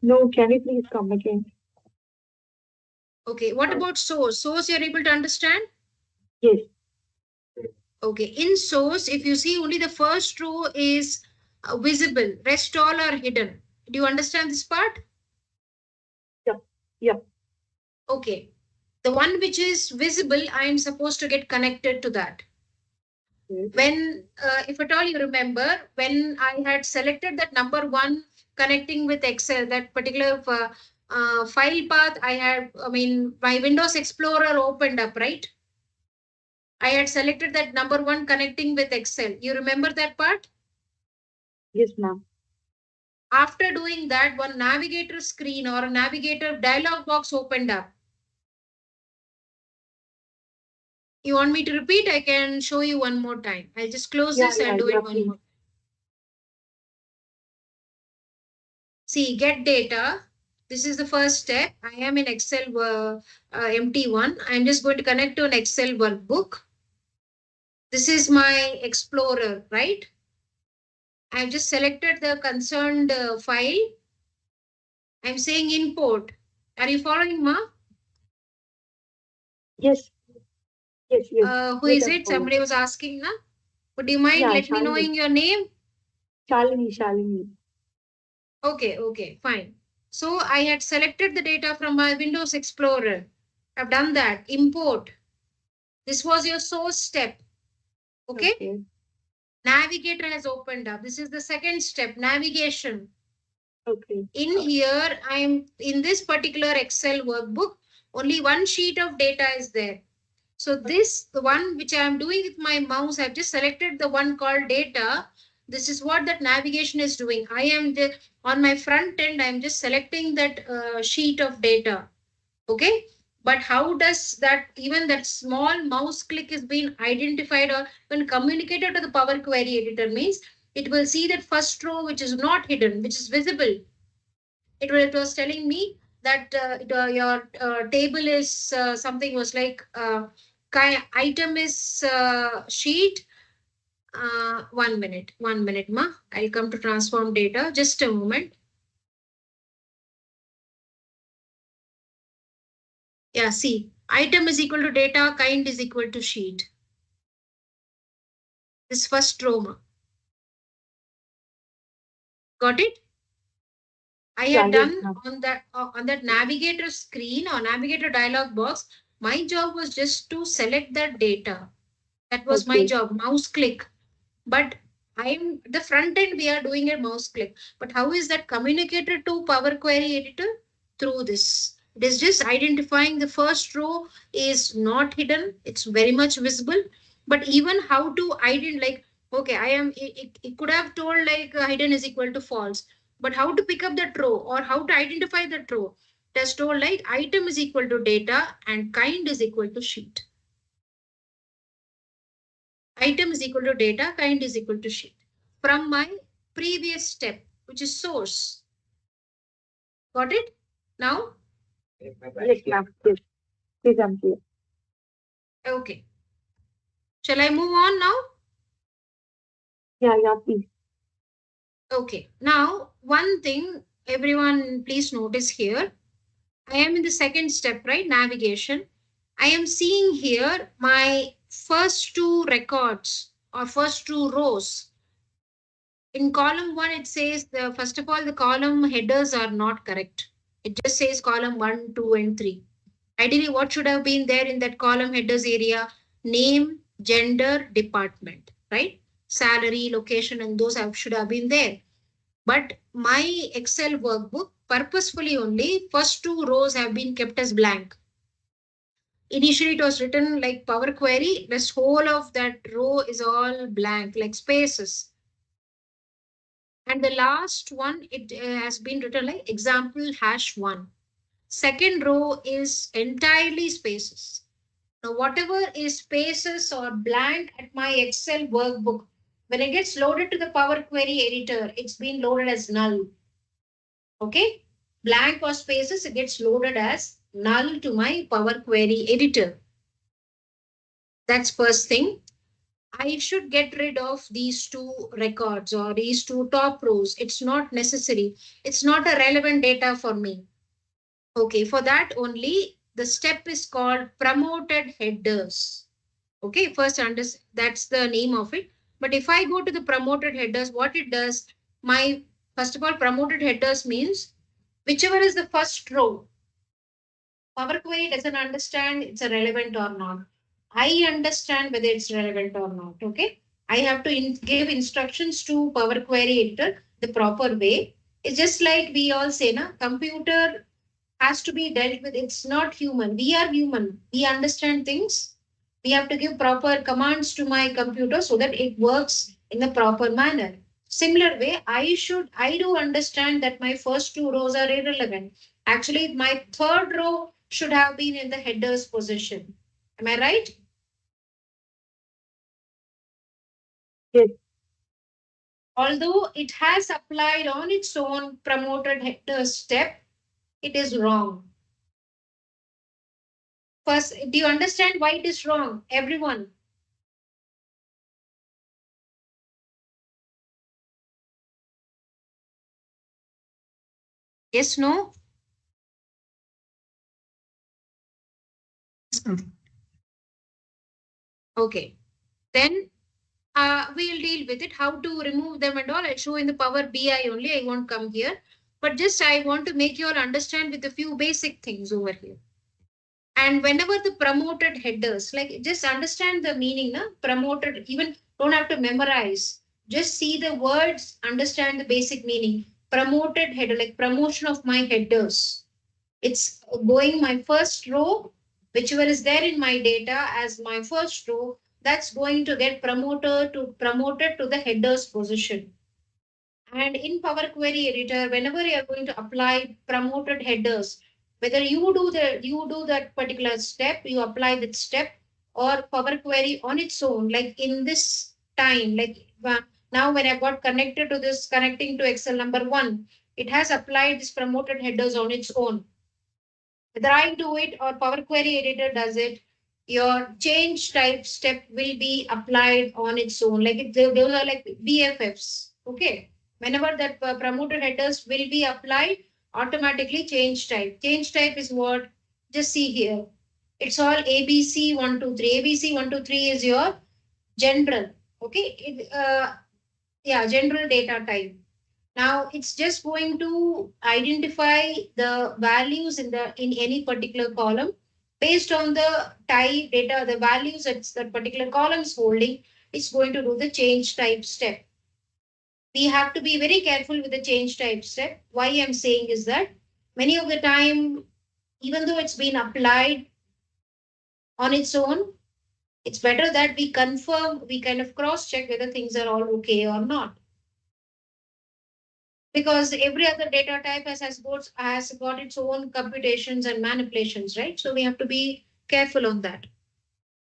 No, can you please come again? Okay, what about source? Source you're able to understand? Yes, Okay, in source, if you see only the first row is visible, rest all are hidden. Do you understand this part? yep, yep. Okay. The one which is visible, I am supposed to get connected to that. Yes, When, if at all you remember, when I had selected that number one connecting with Excel, that particular file path, my Windows Explorer opened up, right? I had selected that number one connecting with Excel. You remember that part? yes, ma'am. After doing that, one navigator screen or a navigator dialog box opened up. You want me to repeat? I can show you one more time. I'll just close Yeah, this yeah, and do yeah, it one please. more. See, get data. This is the first step. I am in Excel empty one. I'm just going to connect to an Excel workbook. This is my Explorer, right? I've just selected the concerned file. I'm saying import. Are you following, Ma? Yes, yes, yes. Who Yes, is I'm it? following. Somebody was asking, na? Would you mind Yeah, let me knowing your name? Shalini. Okay, okay, fine. So I had selected the data from my Windows Explorer. I've done that. Import. This was your source step. Okay. Okay. Navigator has opened up. This is the second step, navigation. Okay. In here, I'm in this particular Excel workbook, only one sheet of data is there. So this, the one which I am doing with my mouse, I've just selected the one called data. This is what that navigation is doing. I am on my front end, I'm just selecting that sheet of data. Okay. But how does that, even that small mouse click is being identified or when communicated to the Power Query editor means it will see that first row which is not hidden, which is visible. It was telling me that your table is something was like item is sheet. 1 minute, ma. I'll come to transform data. Just a moment. Yeah, see, item is equal to data, kind is equal to sheet. This first row, ma. Got it? I Yeah, had yes, done ma'am. on that navigator screen or navigator dialog box. My job was just to select that data. That was my Okay. job. Mouse click. But I'm the front end, we are doing a mouse click. But how is that communicated to Power Query Editor? Through this. It is just identifying the first row is not hidden. It's very much visible. But even how to identify, like, okay, it could have told like hidden is equal to false. But how to pick up that row or how to identify that row? It has told like item is equal to data and kind is equal to sheet. Item is equal to data, kind is equal to sheet. From my previous step, which is source. Got it? Now? Yes, ma'am. Yes. Please, I'm clear. Okay. Shall I move on now? Yeah, please. Okay. Now, one thing everyone please notice here. I am in the second step, right? Navigation. I am seeing here my first two records or first two rows. In column one, it says first of all, the column headers are not correct. It just says column 1, 2, and 3. Ideally, what should have been there in that column headers area? Name, gender, department, right? Salary, location, and those should have been there. But my Excel workbook, purposefully only, first two rows have been kept as blank. Initially, it was written like Power Query. This whole of that row is all blank, like spaces. And the last one, it has been written like example #1. Second row is entirely spaces. Now, whatever is spaces or blank at my Excel workbook, when it gets loaded to the Power Query editor, it's been loaded as null. Okay? Blank or spaces, it gets loaded as null to my Power Query editor. That's first thing. I should get rid of these two records or these two top rows. It's not necessary. It's not a relevant data for me. Okay, for that only, the step is called promoted headers. Okay, first that's the name of it. But if I go to the promoted headers, what it does, my first of all, promoted headers means whichever is the first row, Power Query doesn't understand it's a relevant or not. I understand whether it's relevant or not. Okay, I have to give instructions to Power Query editor the proper way. It's just like we all say, na, computer has to be dealt with. It's not human. We are human. We understand things. We have to give proper commands to my computer so that it works in a proper manner. Similar way, I do understand that my first two rows are irrelevant. Actually, my third row should have been in the headers position. Am I right? Yes. Although it has applied on its own promoted headers step, it is wrong. First, do you understand why it is wrong? Everyone. Yes, no? Okay. Then We'll deal with it. How to remove them and all, I'll show in the Power BI only. I won't come here. But just I want to make you all understand with a few basic things over here. And whenever the promoted headers, like just understand the meaning, na? Promoted, even don't have to memorize. Just see the words, understand the basic meaning. Promoted header, like promotion of my headers. It's going my first row, whichever is there in my data as my first row, that's going to get promoted to the headers position. And in Power Query Editor, whenever you are going to apply promoted headers, whether you do that particular step, you apply that step, or Power Query on its own, like in this time, like now when I got connected to this, connecting to Excel number one, it has applied this promoted headers on its own. Whether I do it or Power Query Editor does it, your change type step will be applied on its own. Like those are like BFFs. Okay. Whenever that promoted headers will be applied, automatically change type. Change type is what? Just see here. It's all ABC 123. ABC 123 is your general. Okay. Yeah, general data type. Now it's just going to identify the values in any particular column based on the type data, the values that particular column is holding. It's going to do the change type step. We have to be very careful with the change type step. Why I'm saying is that many of the time, even though it's been applied on its own, it's better that we confirm, we kind of cross check whether things are all okay or not, because every other data type has got its own computations and manipulations, right? So we have to be careful on that.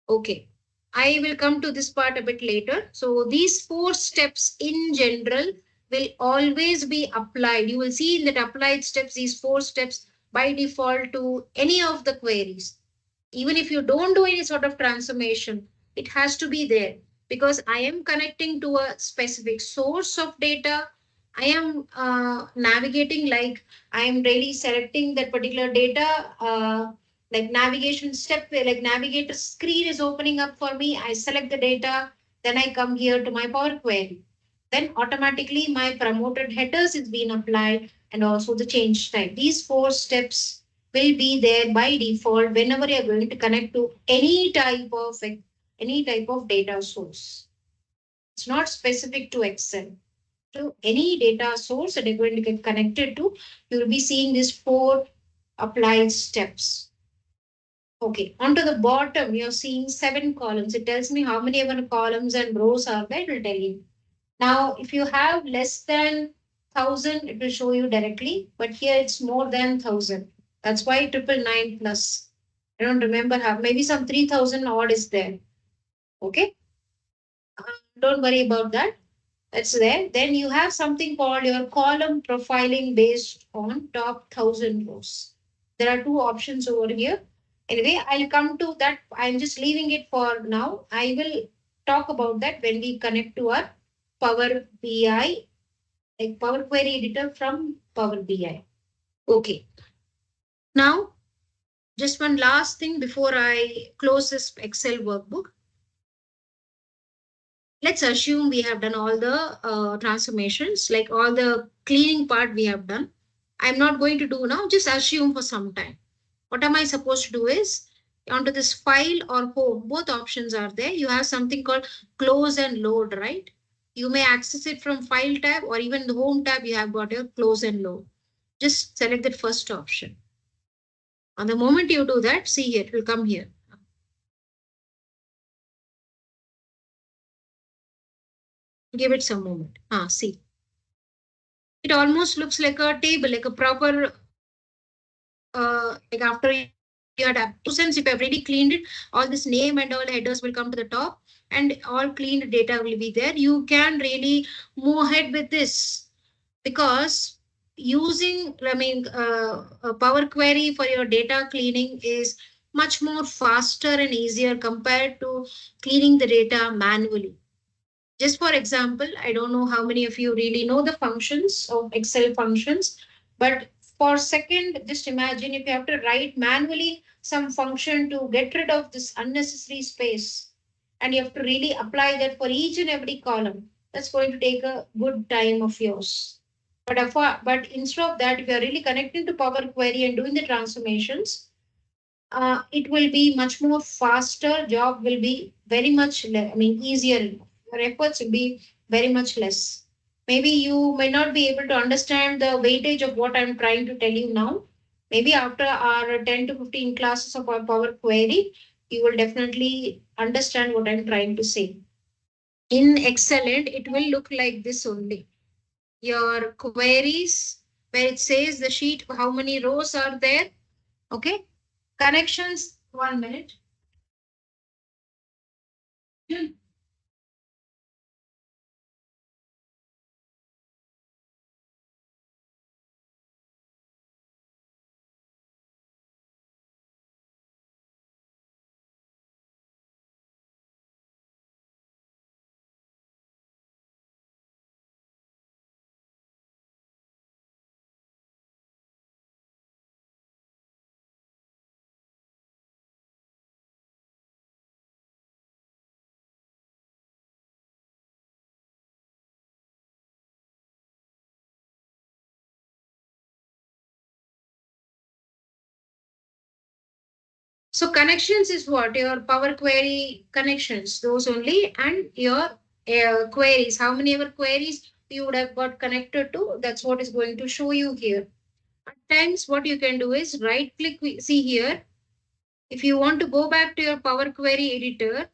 Okay. I will come to this part a bit later. So these four steps in general will always be applied. You will see in that applied steps, these four steps by default to any of the queries. Even if you don't do any sort of transformation, it has to be there because I am connecting to a specific source of data. I am navigating, like I am really selecting that particular data, like navigation step, where like navigator screen is opening up for me. I select the data, then I come here to my Power Query. Then automatically my promoted headers is being applied and also the change type. These four steps will be there by default whenever you're going to connect to any type of data source. It's not specific to Excel. To any data source that you're going to get connected to, you will be seeing these four applied steps. Okay, onto the bottom, you're seeing 7 columns. It tells me how many ever columns and rows are there. It will tell you. Now, if you have less than 1,000, it will show you directly, but here it's more than 1,000. That's why 999 plus. I don't remember how, maybe some 3,000 odd is there. Okay. Don't worry about that. That's there. Then you have something called your column profiling based on top 1,000 rows. There are two options over here. Anyway, I'll come to that. I'm just leaving it for now. I will talk about that when we connect to our Power BI, like Power Query Editor from Power BI. Okay. Now, just one last thing before I close this Excel workbook. Let's assume we have done all the transformations, like all the cleaning part we have done. I'm not going to do now, just assume for some time. What am I supposed to do is onto this file or home, both options are there. You have something called close and load, right? You may access it from file tab or even the home tab. You have got your close and load. Just select the first option. On the moment you do that, see here, it will come here. Give it some moment. See. It almost looks like a table, like a proper, like after you had since if you have already cleaned it, all this name and all headers will come to the top and all cleaned data will be there. You can really move ahead with this because using, a Power Query for your data cleaning is much more faster and easier compared to cleaning the data manually. Just for example, I don't know how many of you really know the functions of Excel functions, but for second, just imagine if you have to write manually some function to get rid of this unnecessary space. and you have to really apply that for each and every column. That's going to take a good time of yours. But instead of that, if you're really connecting to Power Query and doing the transformations, it will be much more faster. Job will be very much, easier. Your efforts will be very much less. Maybe you may not be able to understand the weightage of what I'm trying to tell you now. Maybe after our 10 to 15 classes of our Power Query, you will definitely understand what I'm trying to say. In Excellent, it will look like this only. Your queries, where it says the sheet, how many rows are there. Okay. Connections, 1 minute. So connections is what? Your Power Query connections, those only, and your queries. How many ever queries you would have got connected to, that's what is going to show you here. At times, what you can do is right click, see here. If you want to go back to your Power Query editor,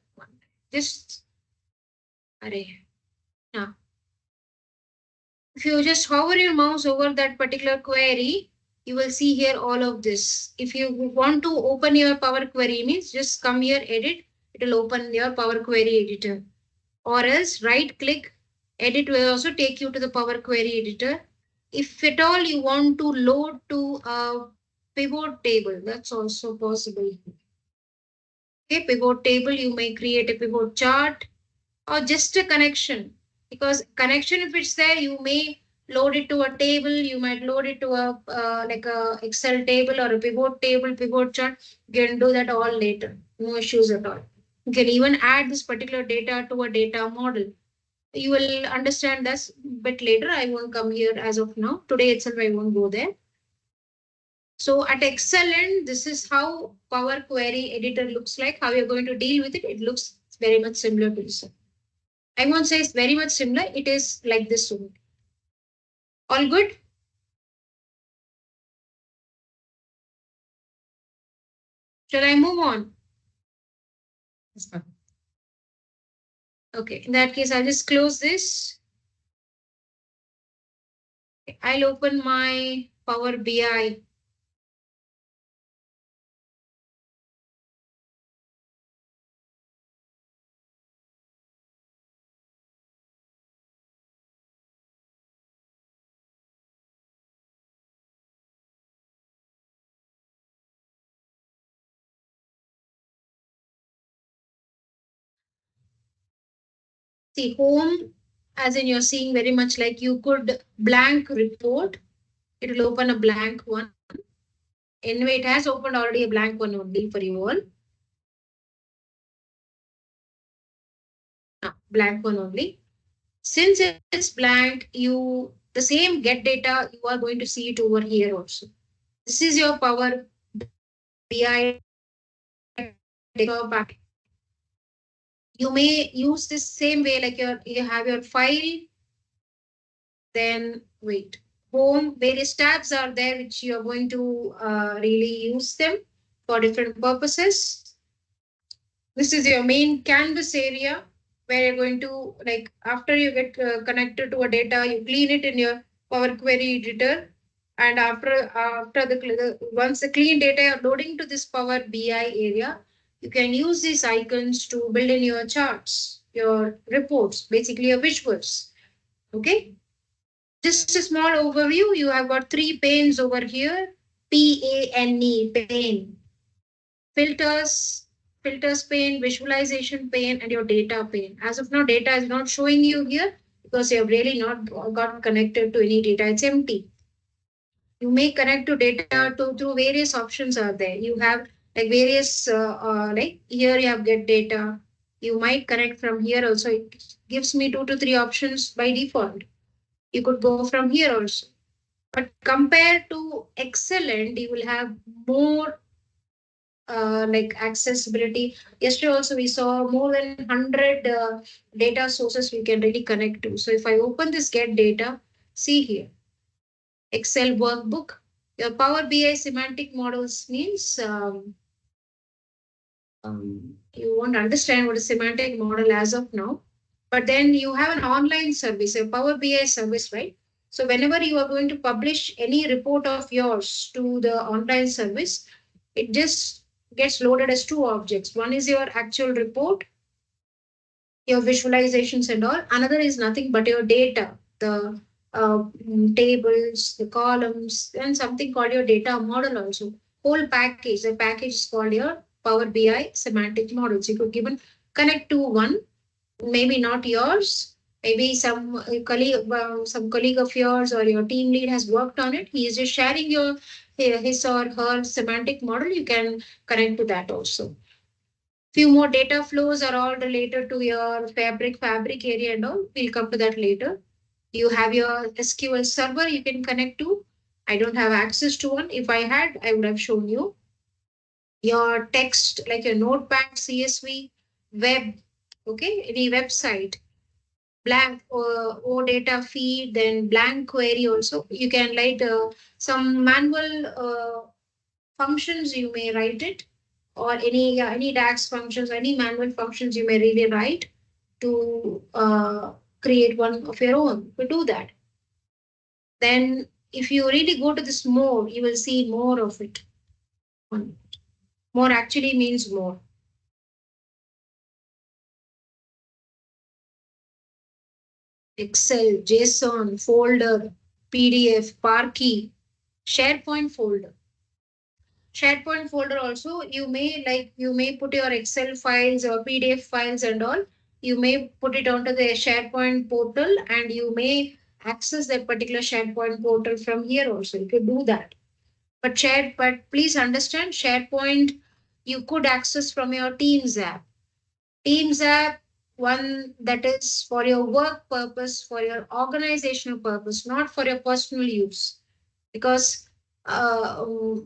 just, array, now, if you just hover your mouse over that particular query, you will see here all of this. If you want to open your Power Query, means just come here, edit, it will open your Power Query editor. Or else right click, edit will also take you to the Power Query editor. If at all you want to load to a pivot table, that's also possible. Okay, pivot table, you may create a pivot chart or just a connection, because connection, if it's there, you may load it to a table, you might load it to a like a Excel table or a pivot table, pivot chart. You can do that all later, no issues at all. You can even add this particular data to a data model. You will understand this bit later. I won't come here as of now. Today itself I won't go there. So at Excellent, this is how Power Query Editor looks like. How you're going to deal with it, it looks very much similar to this. I won't say it's very much similar. It is like this only. All good? Shall I move on? Okay, in that case, I'll just close this. I'll open my Power BI. See, home, as in you're seeing very much like you could blank report. It will open a blank one. Anyway, it has opened already a blank one only for you all. Blank one only. Since it's blank, the same get data, you are going to see it over here also. This is your Power BI data. You may use this same way, like you have your file, then wait, home, various tabs are there which you are going to really use them for different purposes. This is your main canvas area where you're going to, like, after you get connected to a data, you clean it in your Power Query editor. And after the once the clean data are loading to this Power BI area, you can use these icons to build in your charts, your reports, basically your visuals. Okay. Just a small overview. You have got 3 panes over here. PANE, pane. Filters, filters pane, visualization pane, and your data pane. As of now, data is not showing you here because you have really not got connected to any data. It's empty. You may connect to data through various options are there. You have like various like here you have get data. You might connect from here also. It gives me 2 to 3 options by default. You could go from here also. But compared to Excellent, you will have more like accessibility. Yesterday also we saw more than 100 data sources we can really connect to. So if I open this get data, see here, Excel workbook, your Power BI semantic models means you won't understand what a semantic model as of now. But then you have an online service, a Power BI service, right? So whenever you are going to publish any report of yours to the online service, it just gets loaded as 2 objects. One is your actual report, your visualizations and all. Another is nothing but your data, the tables, the columns, and something called your data model also. Whole package. The package is called your Power BI semantic models. You could given connect to one, maybe not yours. Maybe some colleague of yours or your team lead has worked on it. He is just sharing your his or her semantic model. You can connect to that also. Few more data flows are all related to your fabric area and all. We'll come to that later. You have your SQL server you can connect to. I don't have access to one. If I had, I would have shown you. Your text, like your notepad, CSV, web, okay, any website, blank data feed, then blank query also. You can write some manual functions, you may write it, or any DAX functions, any manual functions you may really write to create one of your own. To do that, then if you really go to this more, you will see more of it. More actually means more. Excel, JSON, folder, PDF, Parkey, SharePoint folder. SharePoint folder also, you may put your Excel files or PDF files and all. You may put it onto the SharePoint portal and you may access that particular SharePoint portal from here also. You could do that. But please understand, SharePoint you could access from your Teams app. Teams app, one that is for your work purpose, for your organizational purpose, not for your personal use. Because the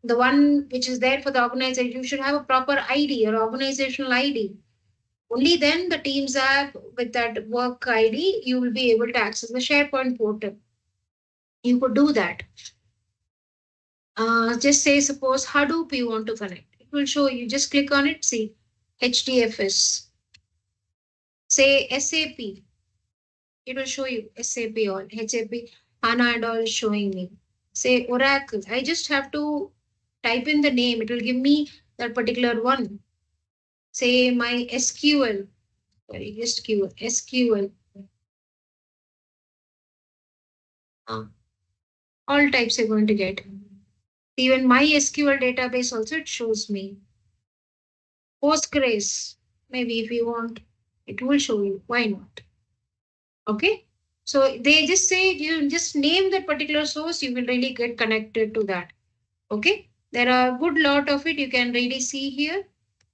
one which is there for the organization, you should have a proper ID or organizational ID. Only then the Teams app with that work ID, you will be able to access the SharePoint portal. You could do that. Just say, suppose Hadoop you want to connect. It will show you. Just click on it. See, HDFS. Say SAP. It will show you SAP all. HAP, HANA and all is showing me. Say Oracle. I just have to type in the name. It will give me that particular one. Say my SQL. Sorry, SQL. All types are going to get. Even my SQL database also it shows me. Postgres. Maybe if you want, it will show you. Why not? Okay. So they just say you just name that particular source, you will really get connected to that. Okay. There are a good lot of it you can really see here.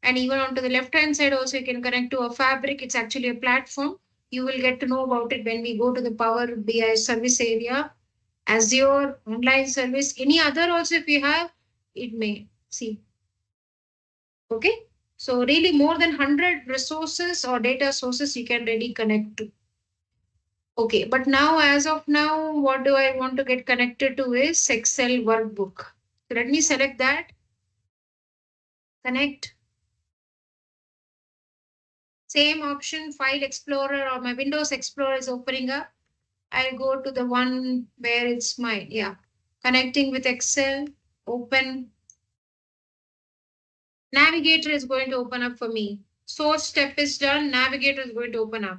And even onto the left hand side also you can connect to a fabric. It's actually a platform. You will get to know about it when we go to the Power BI service area, Azure, online service, any other also if you have, it may see. Okay. So really more than 100 resources or data sources you can really connect to. Okay, but now as of now, what do I want to get connected to is Excel workbook. So let me select that. Connect. Same option, File Explorer or my Windows Explorer is opening up. I'll go to the one where it's my, connecting with Excel, open. Navigator is going to open up for me. Source step is done, Navigator is going to open up.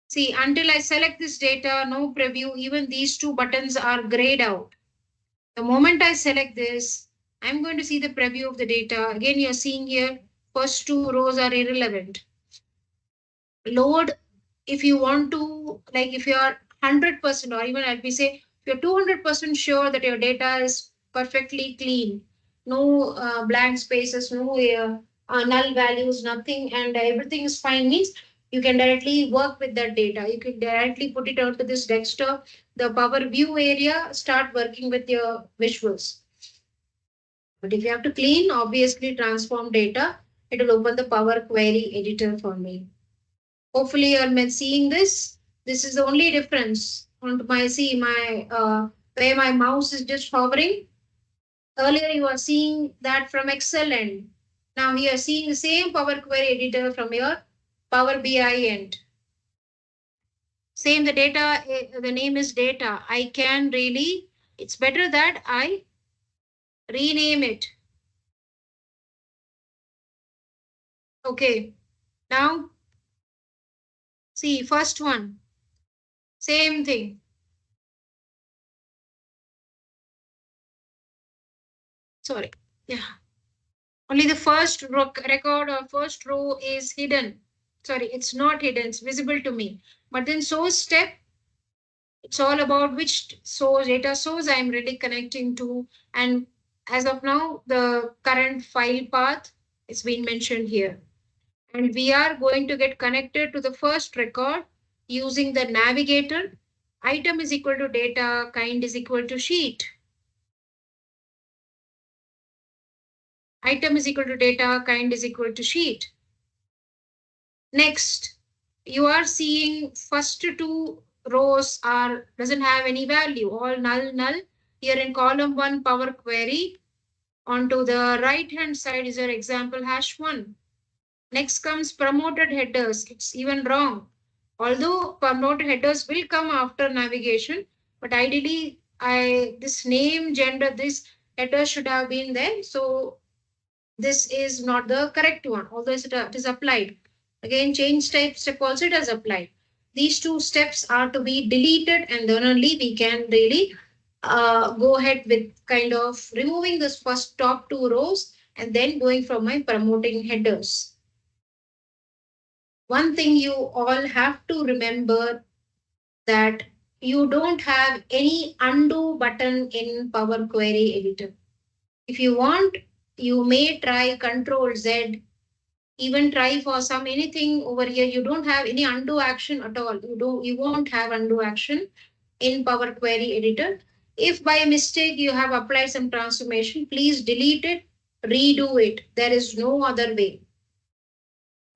See, until I select this data, no preview, even these 2 buttons are grayed out. The moment I select this, I'm going to see the preview of the data. Again, you're seeing here, first 2 rows are irrelevant. Load, if you want to, like if you're 100% or even let me say, if you're 200% sure that your data is perfectly clean, no blank spaces, no null values, nothing, and everything is fine, means you can directly work with that data. You can directly put it onto this desktop, the Power View area, start working with your visuals. But if you have to clean, obviously transform data, it will open the Power Query editor for me. Hopefully you're seeing this. This is the only difference on my, see my where my mouse is just hovering. Earlier you are seeing that from Excel end. Now you are seeing the same Power Query editor from your Power BI end. Same, the data, the name is data. I can really, it's better that I rename it. Okay, now see, first one, same thing. Sorry, yeah. Only the first record or first row is hidden. Sorry, it's not hidden, it's visible to me. But then source step, it's all about which source, data source I'm really connecting to. And as of now, the current file path is being mentioned here. And we are going to get connected to the first record using the navigator. Item is equal to data, kind is equal to sheet. Item is equal to data, kind is equal to sheet. Next, you are seeing first two rows are doesn't have any value, all null null. Here in column 1 Power Query, onto the right hand side is your example #1. Next comes promoted headers. It's even wrong. Although promoted headers will come after navigation, but ideally this name, gender, this header should have been there. So this is not the correct one, although it is applied. Again, change type step also it has applied. These two steps are to be deleted, and then only we can really go ahead with kind of removing this first top two rows and then going from my promoting headers. One thing you all have to remember that you don't have any undo button in Power Query Editor. If you want, you may try Control Z, even try for some anything over here. You don't have any undo action at all. You won't have undo action in Power Query Editor. If by mistake you have applied some transformation, please delete it, redo it. There is no other way.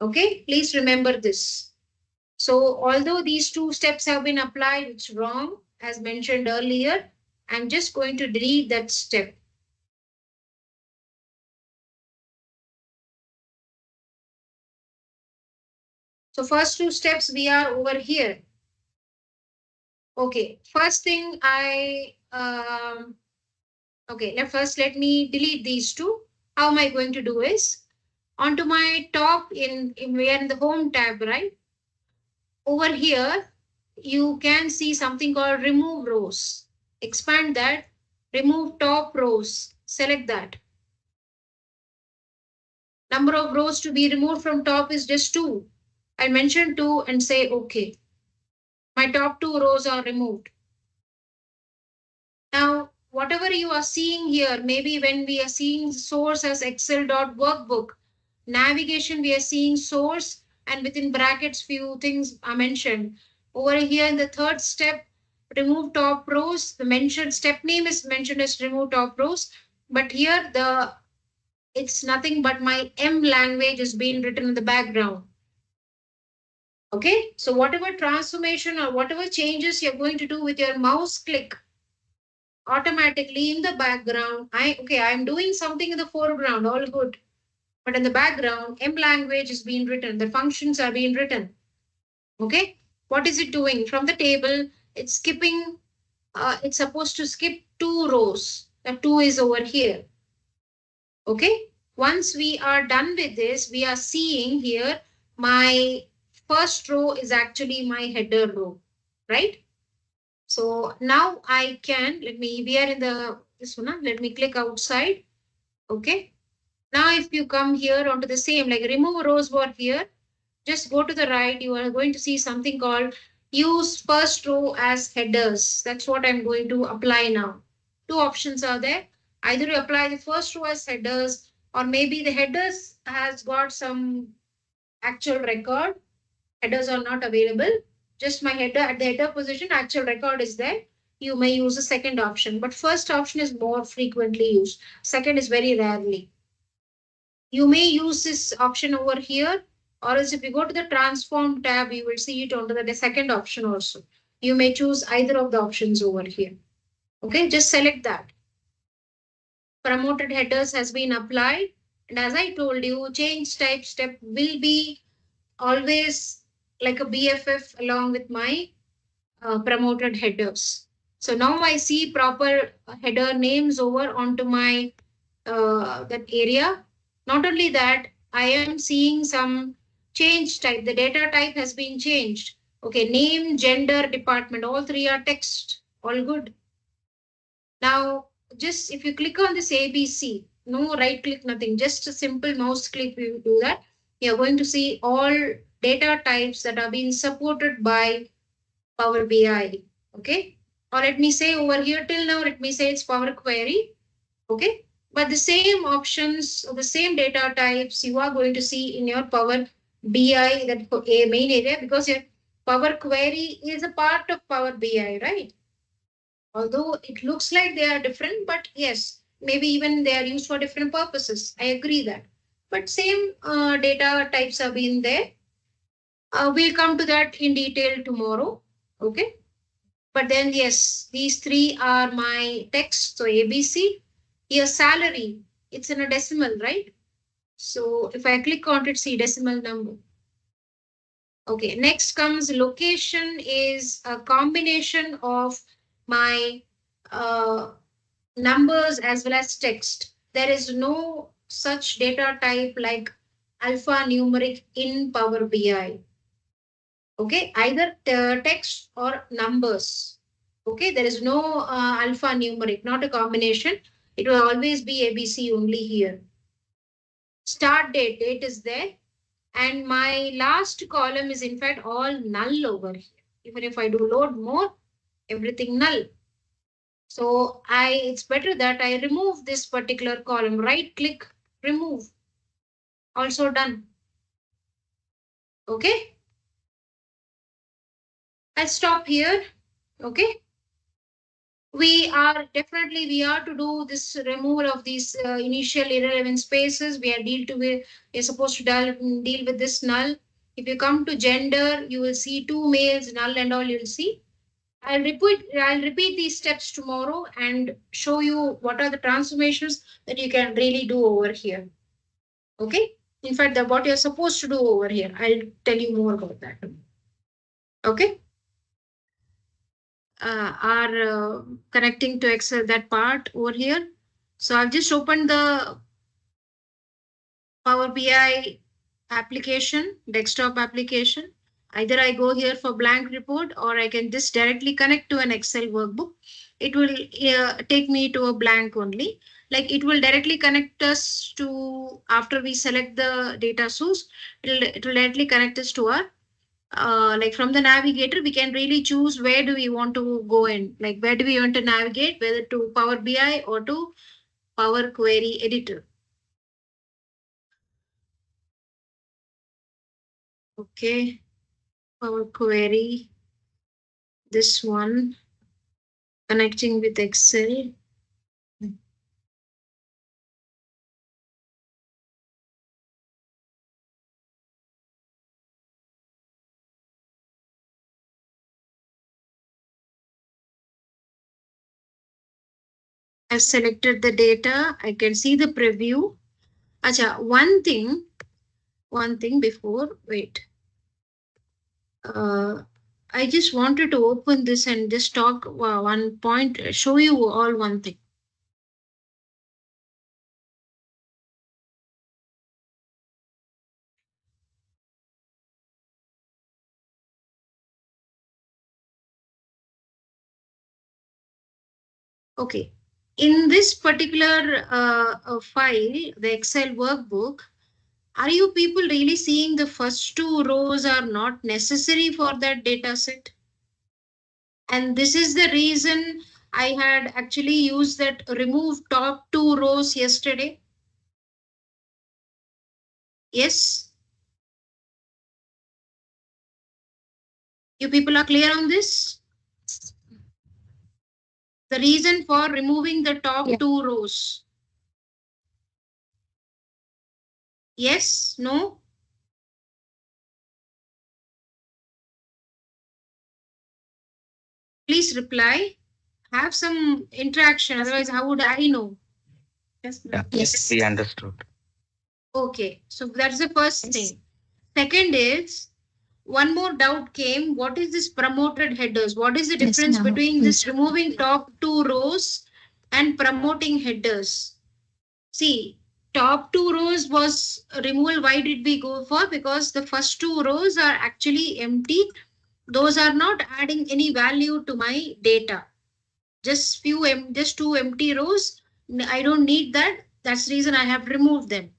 Okay, please remember this. So although these two steps have been applied, it's wrong as mentioned earlier. I'm just going to delete that step. So first two steps we are over here. Okay, first thing okay, now first let me delete these two. How am I going to do is onto my top we are in the home tab, right? Over here, you can see something called remove rows. Expand that, remove top rows, select that. Number of rows to be removed from top is just 2. I mention 2 and say OK. My top 2 rows are removed. Now, whatever you are seeing here, maybe when we are seeing source as excel.workbook, navigation we are seeing source and within brackets few things are mentioned. Over here in the third step, remove top rows, the mentioned step name is mentioned as remove top rows, but here it's nothing but my M language is being written in the background. Okay, so whatever transformation or whatever changes you're going to do with your mouse click, automatically in the background, I'm doing something in the foreground, all good. But in the background, M language is being written, the functions are being written. Okay, what is it doing? From the table, it's skipping, it's supposed to skip 2 rows. The 2 is over here. Okay, once we are done with this, we are seeing here my first row is actually my header row, right? So now I can, we are in this one, let me click outside. Okay. Now if you come here onto the same, like remove rows were here, just go to the right, you are going to see something called use first row as headers. That's what I'm going to apply now. Two options are there. Either you apply the first row as headers or maybe the headers has got some actual record. Headers are not available. Just my header at the header position, actual record is there. You may use the second option, but first option is more frequently used. Second is very rarely. You may use this option over here, or else if you go to the transform tab, you will see it under the second option also. You may choose either of the options over here. Okay, just select that. Promoted headers has been applied. And as I told you, change type step will be always like a BFF along with my promoted headers. So now I see proper header names over onto my that area. Not only that, I am seeing some change type. The data type has been changed. Okay, name, gender, department, all three are text. All good. Now, just if you click on this ABC, no right click, nothing, just a simple mouse click, you do that. You're going to see all data types that are being supported by Power BI. Okay. Or let me say over here till now, let me say it's Power Query. Okay. But the same options, the same data types you are going to see in your Power BI, that a main area, because your Power Query is a part of Power BI, right? Although it looks like they are different, but yes, maybe even they are used for different purposes. I agree that. But same data types have been there. We'll come to that in detail tomorrow. Okay. But then, yes, these three are my text. So ABC, here salary, it's in a decimal, right? So if I click on it, see decimal number. Okay, next comes location is a combination of my numbers as well as text. There is no such data type like alphanumeric in Power BI. Okay, either text or numbers. Okay, there is no alphanumeric, not a combination. It will always be ABC only here. Start date, date is there. And my last column is in fact all null over here. Even if I do load more, everything null. So it's better that I remove this particular column. Right click, remove. Also done. Okay. I'll stop here. Okay. We are to do this removal of these initial irrelevant spaces. We are supposed to deal with this null. If you come to gender, you will see two males, null and all you'll see. I'll repeat these steps tomorrow and show you what are the transformations that you can really do over here. Okay. In fact, what you're supposed to do over here, I'll tell you more about that. Okay. Are connecting to Excel, that part over here. So I've just opened the Power BI application, desktop application. Either I go here for blank report or I can just directly connect to an Excel workbook. It will take me to a blank only. Like it will directly connect us to, after we select the data source, it will directly connect us to our like from the navigator, we can really choose where do we want to go in, like where do we want to navigate, whether to Power BI or to Power Query Editor. Okay, Power Query, this one, connecting with Excel. I've selected the data. I can see the preview. Acha, one thing before, wait. I just wanted to open this and just talk one point, show you all one thing. Okay. In this particular file, the Excel workbook, are you people really seeing the first two rows are not necessary for that data set? And this is the reason I had actually used that remove top two rows yesterday. Yes? You people are clear on this? The reason for removing the top two rows. Yes? No? Please reply. Have some interaction, otherwise, how would I know? Yes, Yeah, yes. we understood. Okay, so that's the first thing. Second is, one more doubt came. What is this promoted headers? What is the difference between this removing top two rows and promoting headers? See, top two rows was removal. Why did we go for? Because the first two rows are actually empty. Those are not adding any value to my data. Just just two empty rows. I don't need that. That's the reason I have removed them.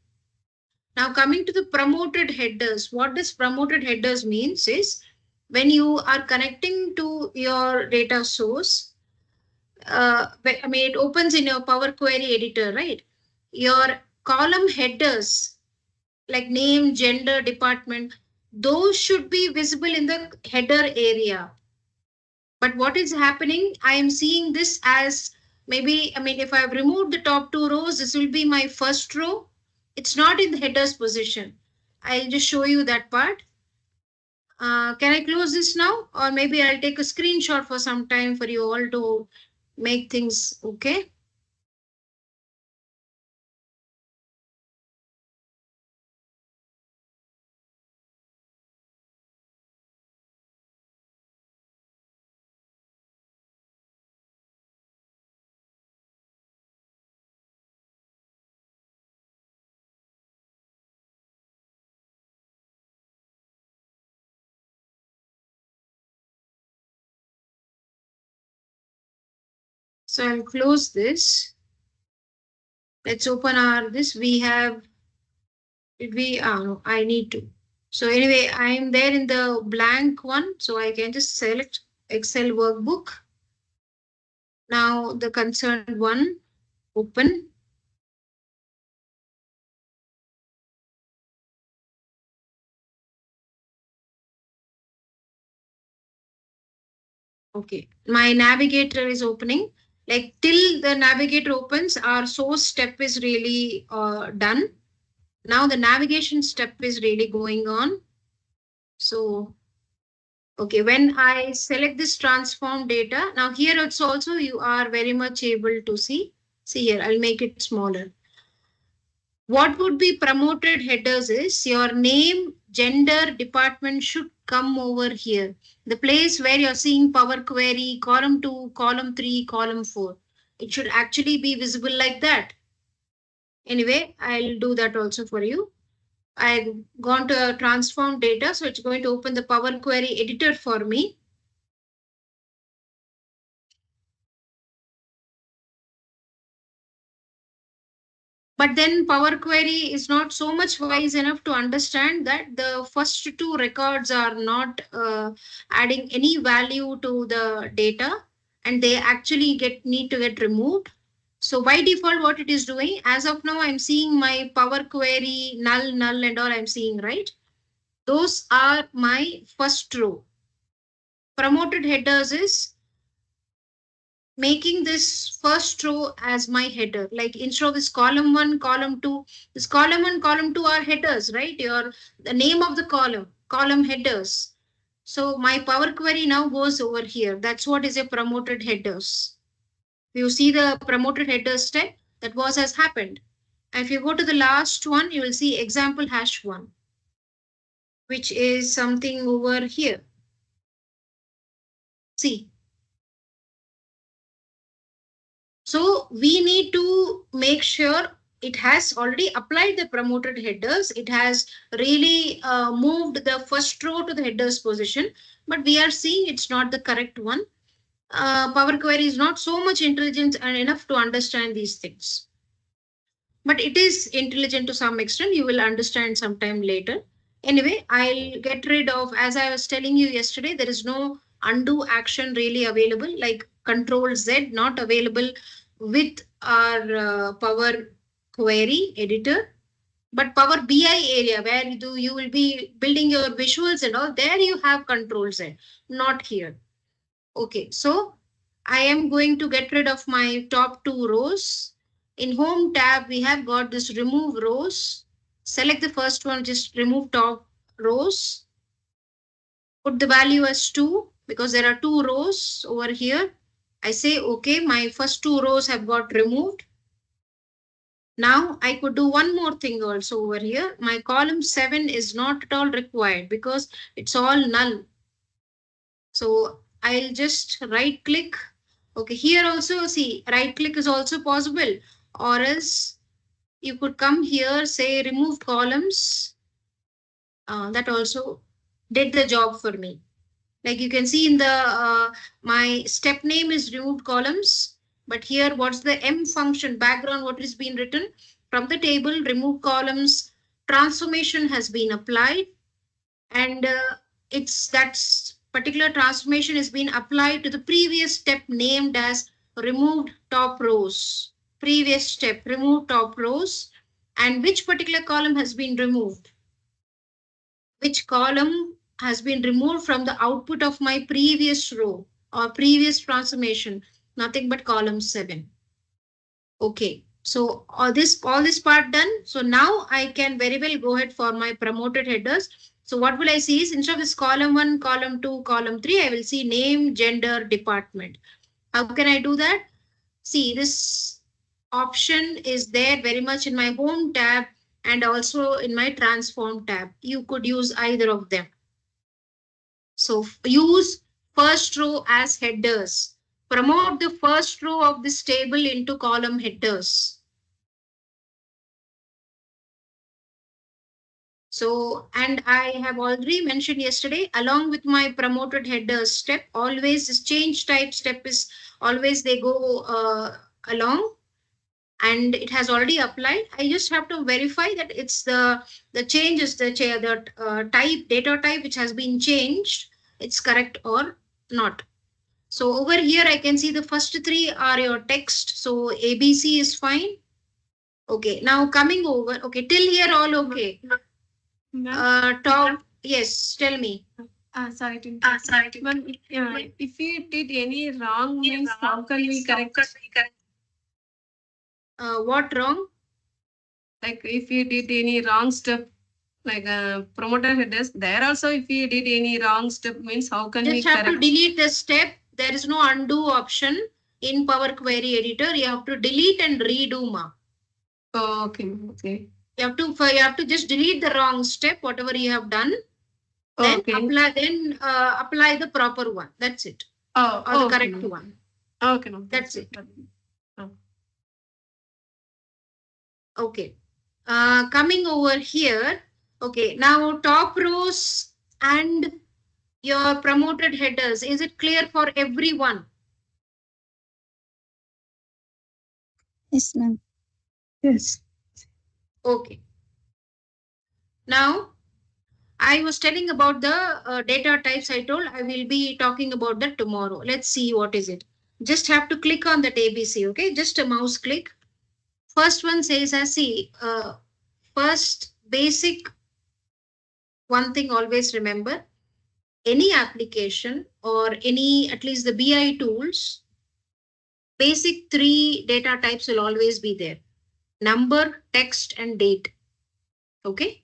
Now coming to the promoted headers, what does promoted headers means is when you are connecting to your data source, I mean, it opens in your Power Query editor, right? Your column headers like name, gender, department, those should be visible in the header area. But what is happening? I am seeing this as maybe, I mean, if I have removed the top two rows, this will be my first row. It's not in the headers position. I'll just show you that part. Can I close this now? Or maybe I'll take a screenshot for some time for you all to make things okay. So I'll close this. Let's open our this. We have did we no, I need to. So anyway, I am there in the blank one. So I can just select Excel workbook. Now the concerned one, open. Okay, my navigator is opening. Like till the navigator opens, our source step is really done. Now the navigation step is really going on. So, okay, when I select this transform data, now here it's also you are very much able to see. See here, I'll make it smaller. What would be promoted headers is your name, gender, department should come over here. The place where you're seeing Power Query, column 2, column 3, column 4. It should actually be visible like that. Anyway, I'll do that also for you. I've gone to transform data, so it's going to open the Power Query editor for me. But then Power Query is not so much wise enough to understand that the first two records are not adding any value to the data and they actually need to get removed. So by default, what it is doing, as of now, I'm seeing my Power Query, null, and all I'm seeing, right? Those are my first row. Promoted headers is making this first row as my header. Like instead of this column 1, column 2, this column 1, column 2 are headers, right? Your the name of the column headers. So my Power Query now goes over here. That's what is a promoted headers. You see the promoted headers step, that was has happened. And if you go to the last one, you will see example #1, which is something over here. See, so we need to make sure it has already applied the promoted headers. It has really moved the first row to the headers position, but we are seeing it's not the correct one. Power Query is not so much intelligent and enough to understand these things. But it is intelligent to some extent. You will understand sometime later. Anyway, I'll get rid of, as I was telling you yesterday, there is no undo action really available, like Control Z, not available with our Power Query editor. But Power BI area where you will be building your visuals and all, there you have control set, not here. Okay, so I am going to get rid of my top two rows. In home tab, we have got this remove rows. Select the first one, just remove top rows. Put the value as 2 because there are two rows over here. I say, okay, my first two rows have got removed. Now I could do one more thing also over here. My column 7 is not at all required because it's all null. So I'll just right click. Okay, here also see right click is also possible, or else you could come here, say remove columns. That also did the job for me. Like you can see in the my step name is removed columns, but here what's the M function background, what is being written from the table, remove columns, transformation has been applied, and it's that's particular transformation has been applied to the previous step named as removed top rows. Previous step, remove top rows, and which particular column has been removed, which column has been removed from the output of my previous row or previous transformation, nothing but column 7. Okay, so all this part done. So now I can very well go ahead for my promoted headers. So what will I see is instead of this column 1, column 2, column 3, I will see name, gender, department. How can I do that? See, this option is there very much in my home tab and also in my transform tab. You could use either of them. So use first row as headers. Promote the first row of this table into column headers. So, and I have already mentioned yesterday, along with my promoted headers step, always this change type step is always they go along, and it has already applied. I just have to verify that it's the changes, the type, data type which has been changed, it's correct or not. So over here, I can see the first three are your text. So ABC is fine. Okay, now coming over. Okay, till here all okay. Top, yes, tell me. Sorry to interrupt. Ma'am, if we did any wrong means how can we correct? What wrong? Like if we did any wrong step, like promoter headers, there also if we did any wrong step means how can we Just have correct? to delete the step. There is no undo option in Power Query Editor. You have to delete and redo, ma. Oh, okay. You have to just delete the wrong step, whatever you have done. Then apply the proper one. That's it. Oh, or the correct one. Okay, no. That's it. Oh. Okay. Coming over here. Okay. Now top rows and your promoted headers. Is it clear for everyone? Yes, ma'am. Yes. Okay. Now, I was telling about the data types. I told I will be talking about that tomorrow. Let's see what is it. Just have to click on that ABC. Okay. Just a mouse click. First one says, I see, first basic one thing always remember, any application or any, at least the BI tools, basic three data types will always be there. Number, text, and date. Okay.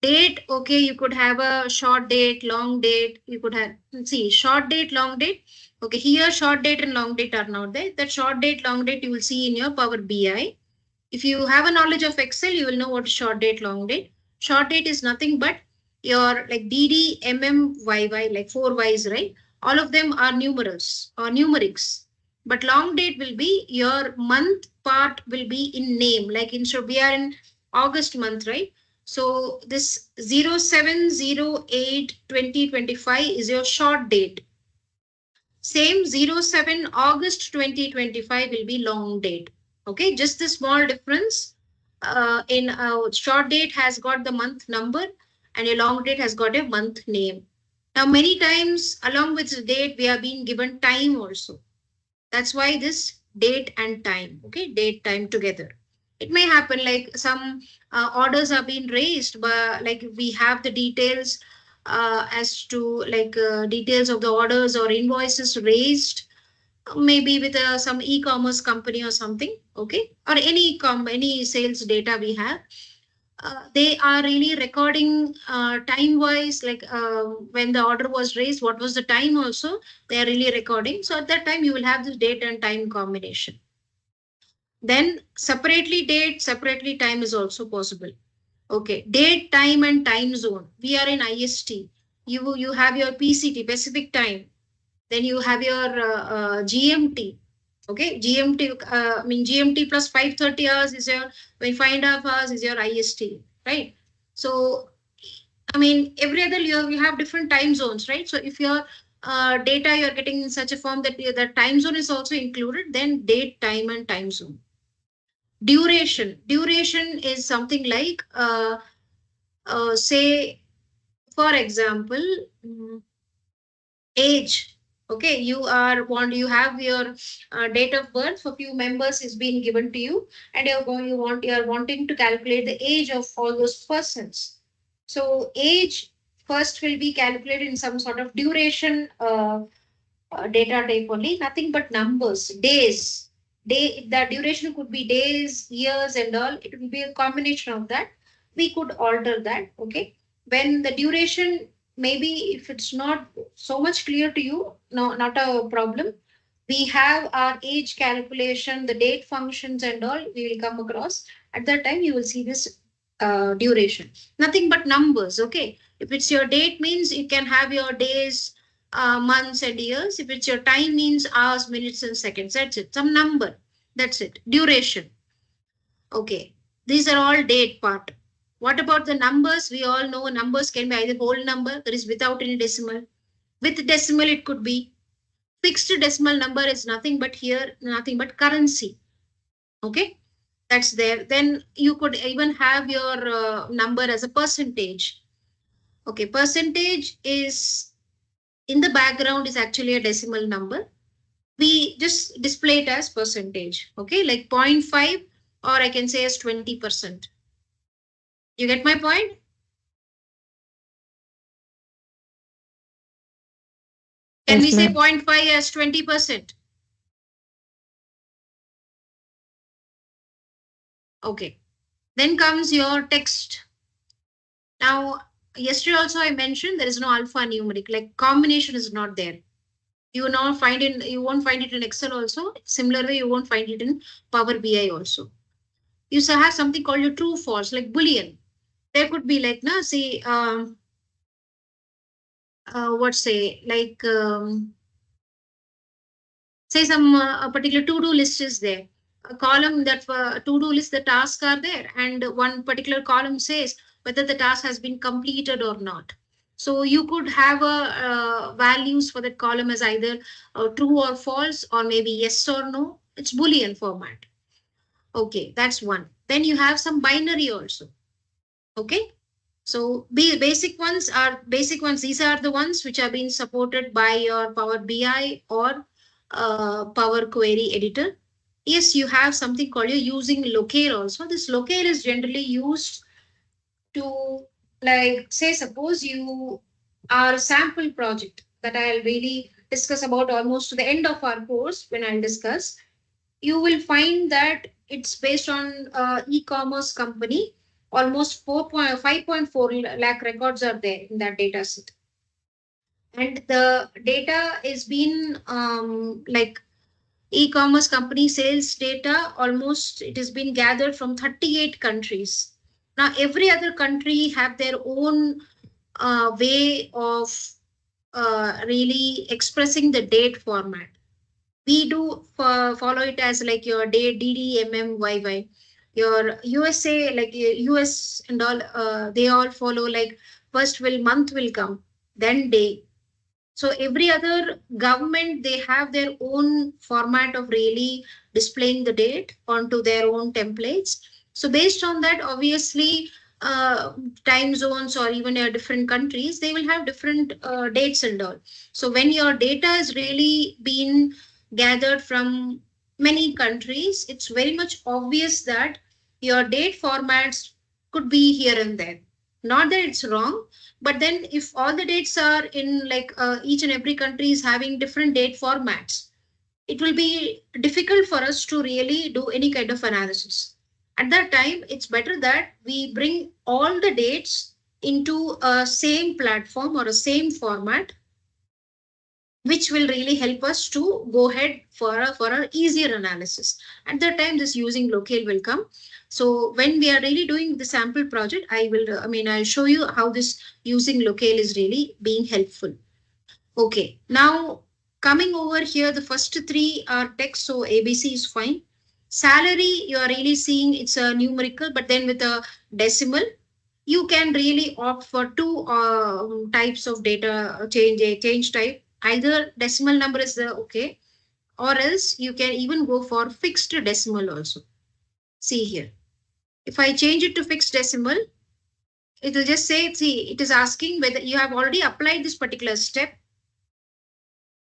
Date, okay, you could have a short date, long date. You could have, see, short date, long date. Okay, here short date and long date are not there. That short date, long date you will see in your Power BI. If you have a knowledge of Excel, you will know what is short date, long date. Short date is nothing but your like DD, MM, YY, like 4 Ys, right? All of them are numerals or numerics. But long date will be your month part will be in name. Like instead we are in August month, right? So this 0708-2025 is your short date. Same 07 August 2025 will be long date. Okay, just the small difference. In short date has got the month number and a long date has got a month name. Now, many times along with the date, we are being given time also. That's why this date and time, okay, date time together. It may happen like some orders are being raised, but like we have the details as to like details of the orders or invoices raised, maybe with some e-commerce company or something, okay, or any sales data we have. They are really recording time wise, like when the order was raised, what was the time also, they are really recording. So at that time you will have this date and time combination. Then separately date, separately time is also possible. Okay, date, time, and time zone. We are in IST. You have your PCT, Pacific time. Then you have your GMT. Okay, GMT. I mean GMT plus 5:30 hours is your, when 5.5 hours is your IST, right? So I mean every other year we have different time zones, right? So if your data you're getting in such a form that the time zone is also included, then date, time, and time zone. Duration is something like say for example, age. Okay, you have your date of birth for few members is being given to you, and you're wanting to calculate the age of all those persons. So age first will be calculated in some sort of duration data type only, nothing but numbers, days. The duration could be days, years, and all. It will be a combination of that. We could alter that. Okay. When the duration, maybe if it's not so much clear to you, no, not a problem. We have our age calculation, the date functions, and all. We will come across. At that time, you will see this duration. Nothing but numbers. Okay. If it's your date, means you can have your days, months and years. If it's your time, means hours, minutes, and seconds. That's it. Some number. That's it. Duration. Okay. These are all date part. What about the numbers? We all know numbers can be either whole number, that is without any decimal. With decimal, it could be fixed decimal number is nothing but here, nothing but currency. Okay. That's there. Then you could even have your number as a percentage. Okay. Percentage is in the background is actually a decimal number. We just display it as percentage. Okay, like 0.5, or I can say as 20%. You get my point? Can we say 0.5 as 20%? Okay. Then comes your text. Now, yesterday also I mentioned there is no alphanumeric, like combination is not there. You won't find it in Excel also. Similar way, you won't find it in Power BI also. You have something called your true false, like Boolean. There could be like, say, what say, like, say some a particular to-do list is there. A column that to-do list, the tasks are there, and one particular column says whether the task has been completed or not. So you could have values for that column as either true or false, or maybe yes or no. It's Boolean format. Okay, that's one. Then you have some binary also. Okay. So basic ones. These are the ones which are being supported by your Power BI or Power Query Editor. Yes, you have something called your using locale also. This locale is generally used to, like, say, suppose you are a sample project that I'll really discuss about almost to the end of our course. When I'll discuss, you will find that it's based on e-commerce company. Almost 5.4 lakh records are there in that data set. And the data is been like e-commerce company sales data, almost it has been gathered from 38 countries. Now, every other country have their own way of really expressing the date format. We do follow it as like your day DDMMYY. Your USA, like US and all, they all follow like first will month will come, then day. So every other government, they have their own format of really displaying the date onto their own templates. So based on that, obviously, uh, time zones or even different countries, they will have different dates and all. So when your data is really being gathered from many countries, it's very much obvious that your date formats could be here and there. Not that it's wrong, but then if all the dates are in like each and every country is having different date formats, it will be difficult for us to really do any kind of analysis. At that time, it's better that we bring all the dates into a same platform or a same format, which will really help us to go ahead for a easier analysis. At that time, this using locale will come. So when we are really doing the sample project, I'll show you how this using locale is really being helpful. Okay, now coming over here, the first three are text, so ABC is fine. Salary, you are really seeing it's a numerical, but then with a decimal, you can really opt for two types of data change type. Either decimal number is okay, or else you can even go for fixed decimal also. See here, if I change it to fixed decimal, it will just say, see, it is asking whether you have already applied this particular step.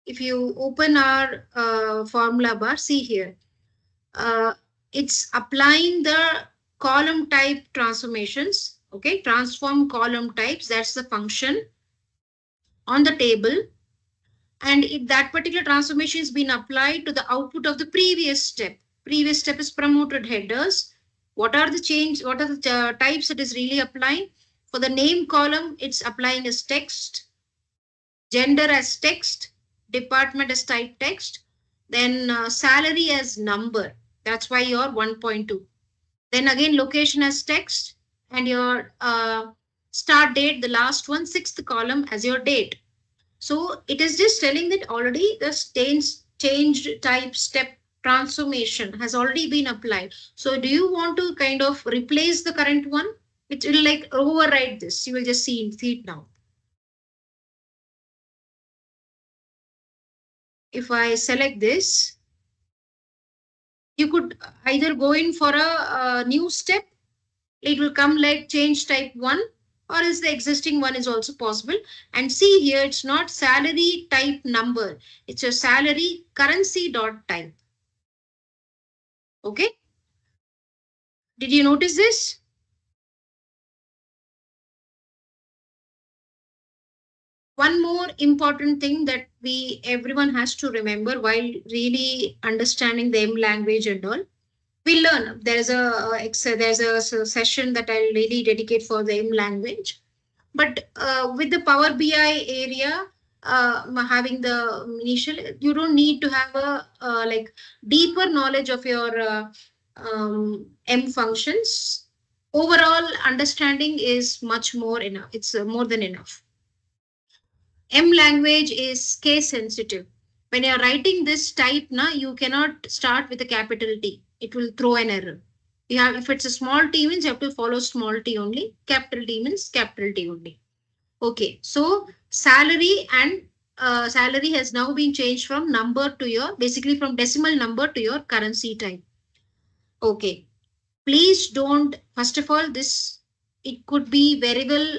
If you open our formula bar, see here, it's applying the column type transformations. Okay, transform column types, that's the function on the table. And if that particular transformation is been applied to the output of the previous step. Previous step is promoted headers. What are the change? What are the types it is really applying? For the name column, it's applying as text, gender as text, department as type text, then salary as number. That's why you're 1.2. Then again, location as text, and your start date, the last one, sixth column as your date. So it is just telling that already the changed type step transformation has already been applied. So do you want to kind of replace the current one? It will like override this. You will just see it now. If I select this, you could either go in for a new step. It will come like change type 1, or is the existing one is also possible. And see here, it's not salary type number. It's a salary currency dot type. Okay. Did you notice this? One more important thing that everyone has to remember while really understanding the M language and all. We learn there's a session that I'll really dedicate for the M language. But with the Power BI area, having the initial, you don't need to have a like deeper knowledge of your M functions. Overall understanding is much more enough. It's more than enough. M language is case sensitive. When you're writing this type, you cannot start with a capital T. It will throw an error. If it's a small t means you have to follow small t only. Capital T means capital T only. Okay, so salary has now been changed from number to your, basically from decimal number to your currency type. Okay, please don't, first of all, it could be very well,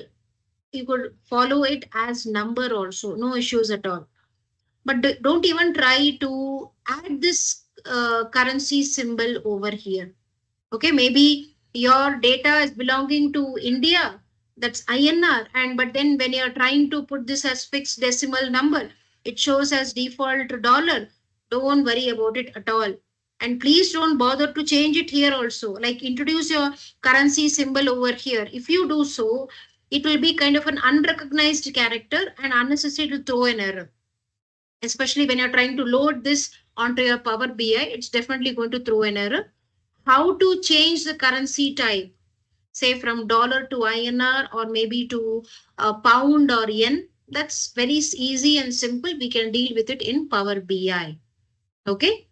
you could follow it as number also, no issues at all. But don't even try to add this currency symbol over here. Okay, maybe your data is belonging to India, that's INR, but then when you're trying to put this as fixed decimal number, it shows as default dollar. Don't worry about it at all. And please don't bother to change it here also. Like introduce your currency symbol over here. If you do so, it will be kind of an unrecognized character and unnecessary to throw an error. Especially when you're trying to load this onto your Power BI, it's definitely going to throw an error. How to change the currency type, say from dollar to INR or maybe to pound or yen, that's very easy and simple. We can deal with it in Power BI. Okay.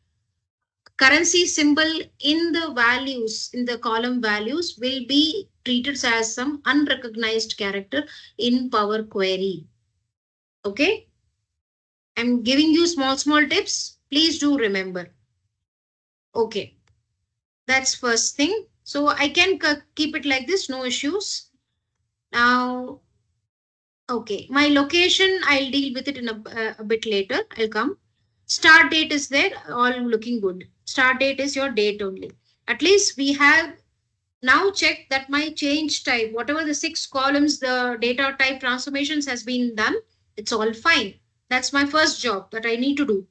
Currency symbol in the values, in the column values, will be treated as some unrecognized character in Power Query. Okay. I'm giving you small tips. Please do remember. Okay. That's first thing. So I can keep it like this, no issues. Now, okay, my location, I'll deal with it in a bit later. I'll come. Start date is there, all looking good. Start date is your date only. At least we have Now check that my change type, whatever the 6 columns, the data type transformations has been done. It's all fine. That's my first job that I need to do.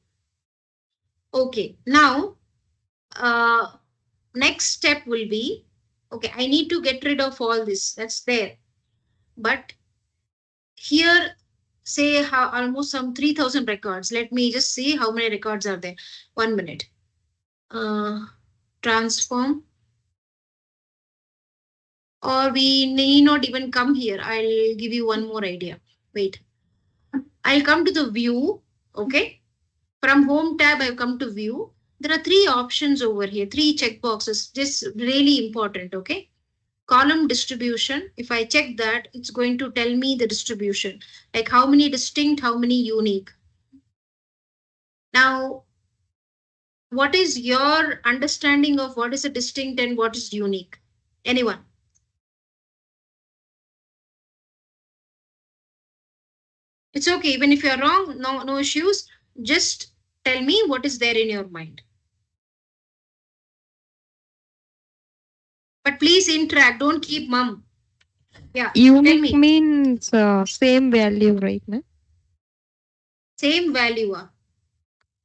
Okay, now next step will be, okay, I need to get rid of all this. That's there. But here, say how almost some 3,000 records. Let me just see how many records are there. 1 minute. Transform. Or we need not even come here. I'll give you one more idea. Wait. I'll come to the view. Okay. From home tab, I've come to view. There are 3 options over here, 3 checkboxes. Just really important. Okay. Column distribution. If I check that, it's going to tell me the distribution, like how many distinct, how many unique. Now, what is your understanding of what is a distinct and what is unique? Anyone? It's okay. Even if you're wrong, no issues. Just tell me what is there in your mind. But please interact. Don't keep mum. Yeah. Tell Unique me. means same value, right? No? Same value.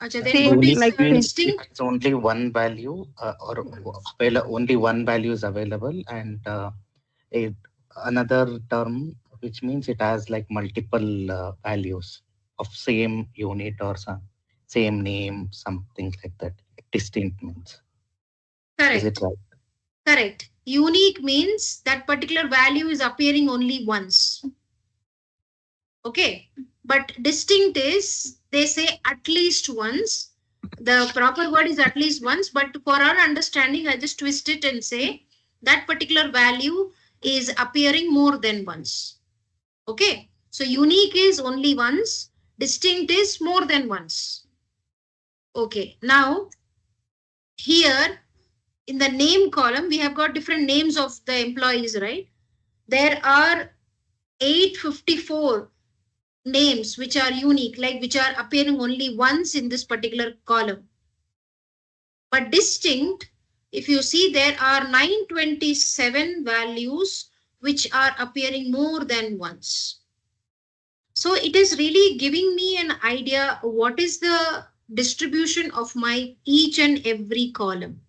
Acha, then Same what is like same. distinct? It's only one value only one value is available, and it, another term which means it has like multiple values of same unit or some same name, something like that. Distinct means. Is it Correct. right? Correct. Unique means that particular value is appearing only once. Okay. But distinct is, they say at least once. The proper word is at least once, but for our understanding, I just twist it and say that particular value is appearing more than once. Okay. So unique is only once, distinct is more than once. Okay. Now, here in the name column, we have got different names of the employees, right? There are 854 names which are unique, like which are appearing only once in this particular column. But distinct, if you see, there are 927 values which are appearing more than once. So it is really giving me an idea what is the distribution of my each and every column.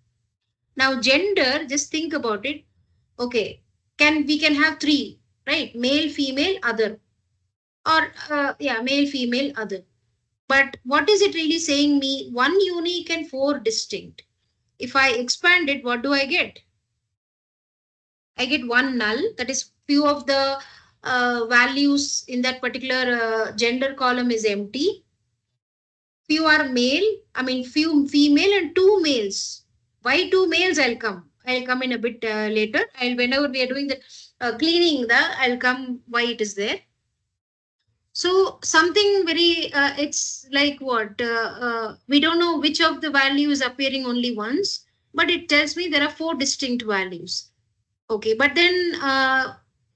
Now gender, just think about it. Okay, we can have 3, right? Male, female, other, or male, female, other. But what is it really saying me? 1 unique and 4 distinct. If I expand it, what do I get? I get 1 null. That is, few of the values in that particular gender column is empty. Few are male, few female and 2 males. Why 2 males? I'll come in a bit later. Whenever we are doing the cleaning, I'll come why it is there. So something very, it's like what? We don't know which of the value is appearing only once, but it tells me there are 4 distinct values. Okay, but then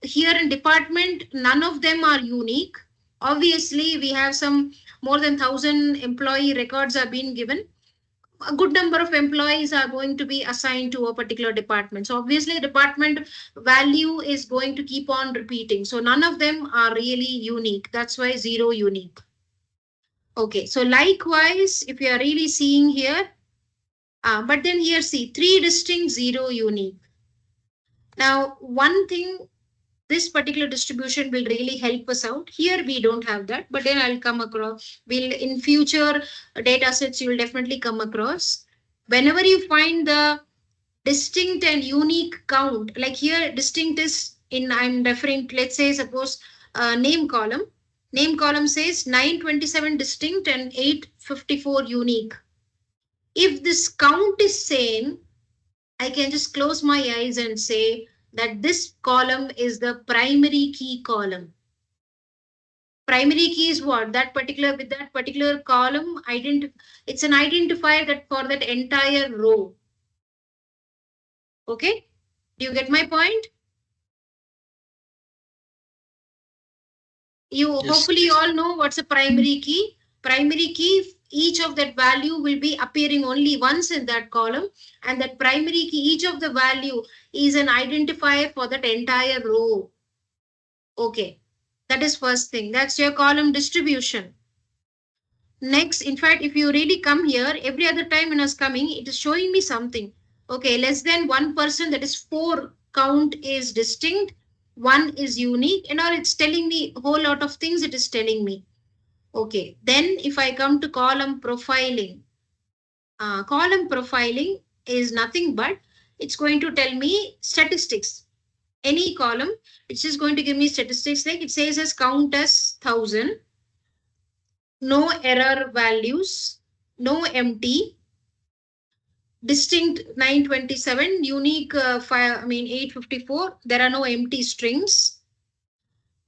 here in department, none of them are unique. Obviously, we have some more than 1,000 employee records are being given. A good number of employees are going to be assigned to a particular department. So obviously, department value is going to keep on repeating. So none of them are really unique. That's why 0 unique. Okay, so likewise, if you are really seeing here, but then here see 3 distinct, 0 unique. Now, one thing, this particular distribution will really help us out. Here we don't have that, but then I'll come across. In future data sets, you will definitely come across. Whenever you find the distinct and unique count, like here distinct is I'm referring to, let's say, suppose name column. Name column says 927 distinct and 854 unique. If this count is same, I can just close my eyes and say that this column is the primary key column. Primary key is what? With that particular column, it's an identifier that for that entire row. Okay? Do you get my point? You hopefully all know what's a primary key. Primary key each of that value will be appearing only once in that column, and that primary key, each of the value is an identifier for that entire row. Okay, that is first thing. That's your column distribution. Next, in fact, if you really come here, every other time when I was coming, it is showing me something. Okay, less than 1%, that is 4 count is distinct, 1 is unique, and all it's telling me a whole lot of things it is telling me. Okay, then if I come to column profiling is nothing but it's going to tell me statistics. Any column, it's just going to give me statistics, like it says as count as 1000, no error values, no empty, distinct 927, unique 854, there are no empty strings,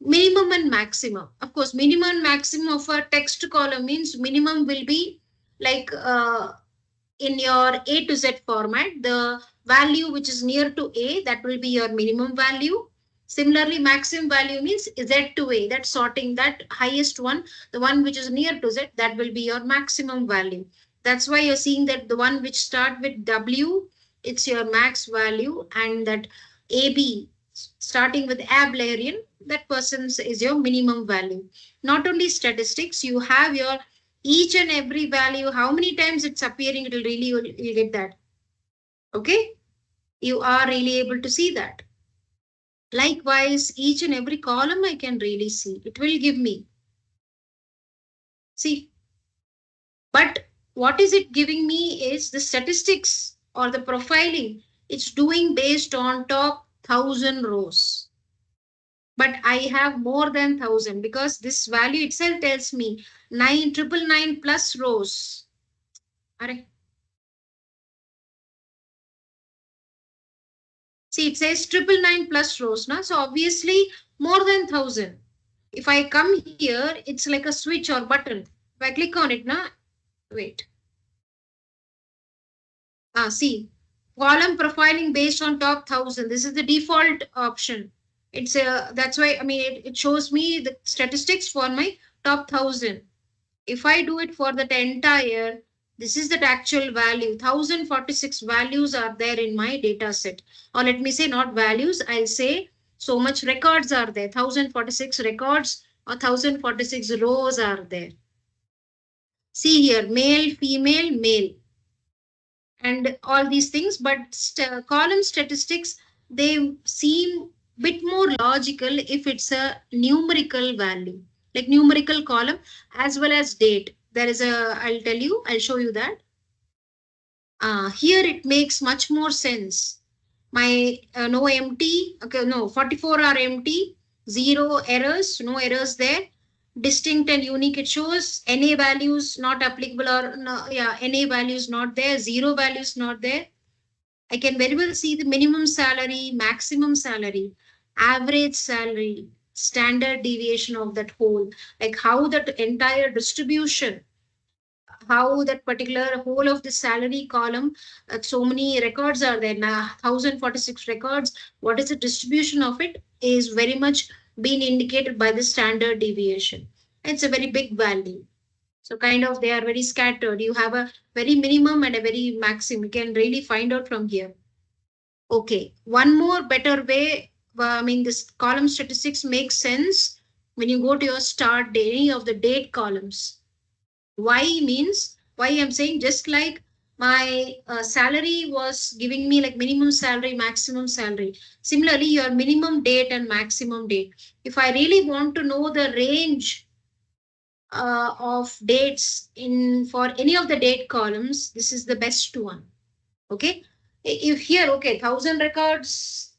minimum and maximum. Of course, minimum and maximum of a text column means minimum will be like in your A to Z format, the value which is near to A, that will be your minimum value. Similarly, maximum value means Z to A, that sorting, that highest one, the one which is near to Z, that will be your maximum value. That's why you're seeing that the one which start with W, it's your max value, and that AB starting with Ablarian, that person's is your minimum value. Not only statistics, you have your each and every value, how many times it's appearing, it will really, you'll get that. Okay, you are really able to see that. Likewise, each and every column I can really see, it will give me. See, but what is it giving me is the statistics or the profiling. It's doing based on top 1000 rows. But I have more than 1000 because this value itself tells me 999 plus rows. See, it says 999 plus rows, na? So obviously more than 1000. If I come here, it's like a switch or button. If I click on it, na? Wait. See, column profiling based on top 1000. This is the default option. It's that's why, I mean, it shows me the statistics for my top 1000. If I do it for that entire, this is the actual value. 1046 values are there in my data set. Or let me say not values, I'll say so much records are there. 1046 records or 1046 rows are there. See here, male, female, male, and all these things. But column statistics, they seem bit more logical if it's a numerical value, like numerical column as well as date. There is a, I'll show you that. Here it makes much more sense. My no empty, okay, no, 44 are empty, 0 errors, no errors there. Distinct and unique, it shows NA values not applicable, or no, yeah, NA values not there, 0 values not there. I can very well see the minimum salary, maximum salary, average salary, standard deviation of that whole, like how that entire distribution, how that particular whole of the salary column, so many records are there now, 1046 records. What is the distribution of it is very much being indicated by the standard deviation. It's a very big value. So kind of they are very scattered. You have a very minimum and a very maximum. You can really find out from here. Okay, one more better way, I mean, this column statistics makes sense when you go to your start date, any of the date columns. Why means, why I'm saying, just like my salary was giving me like minimum salary, maximum salary. Similarly, your minimum date and maximum date. If I really want to know the range of dates in for any of the date columns, this is the best one. Okay, if here, okay, 1000 records,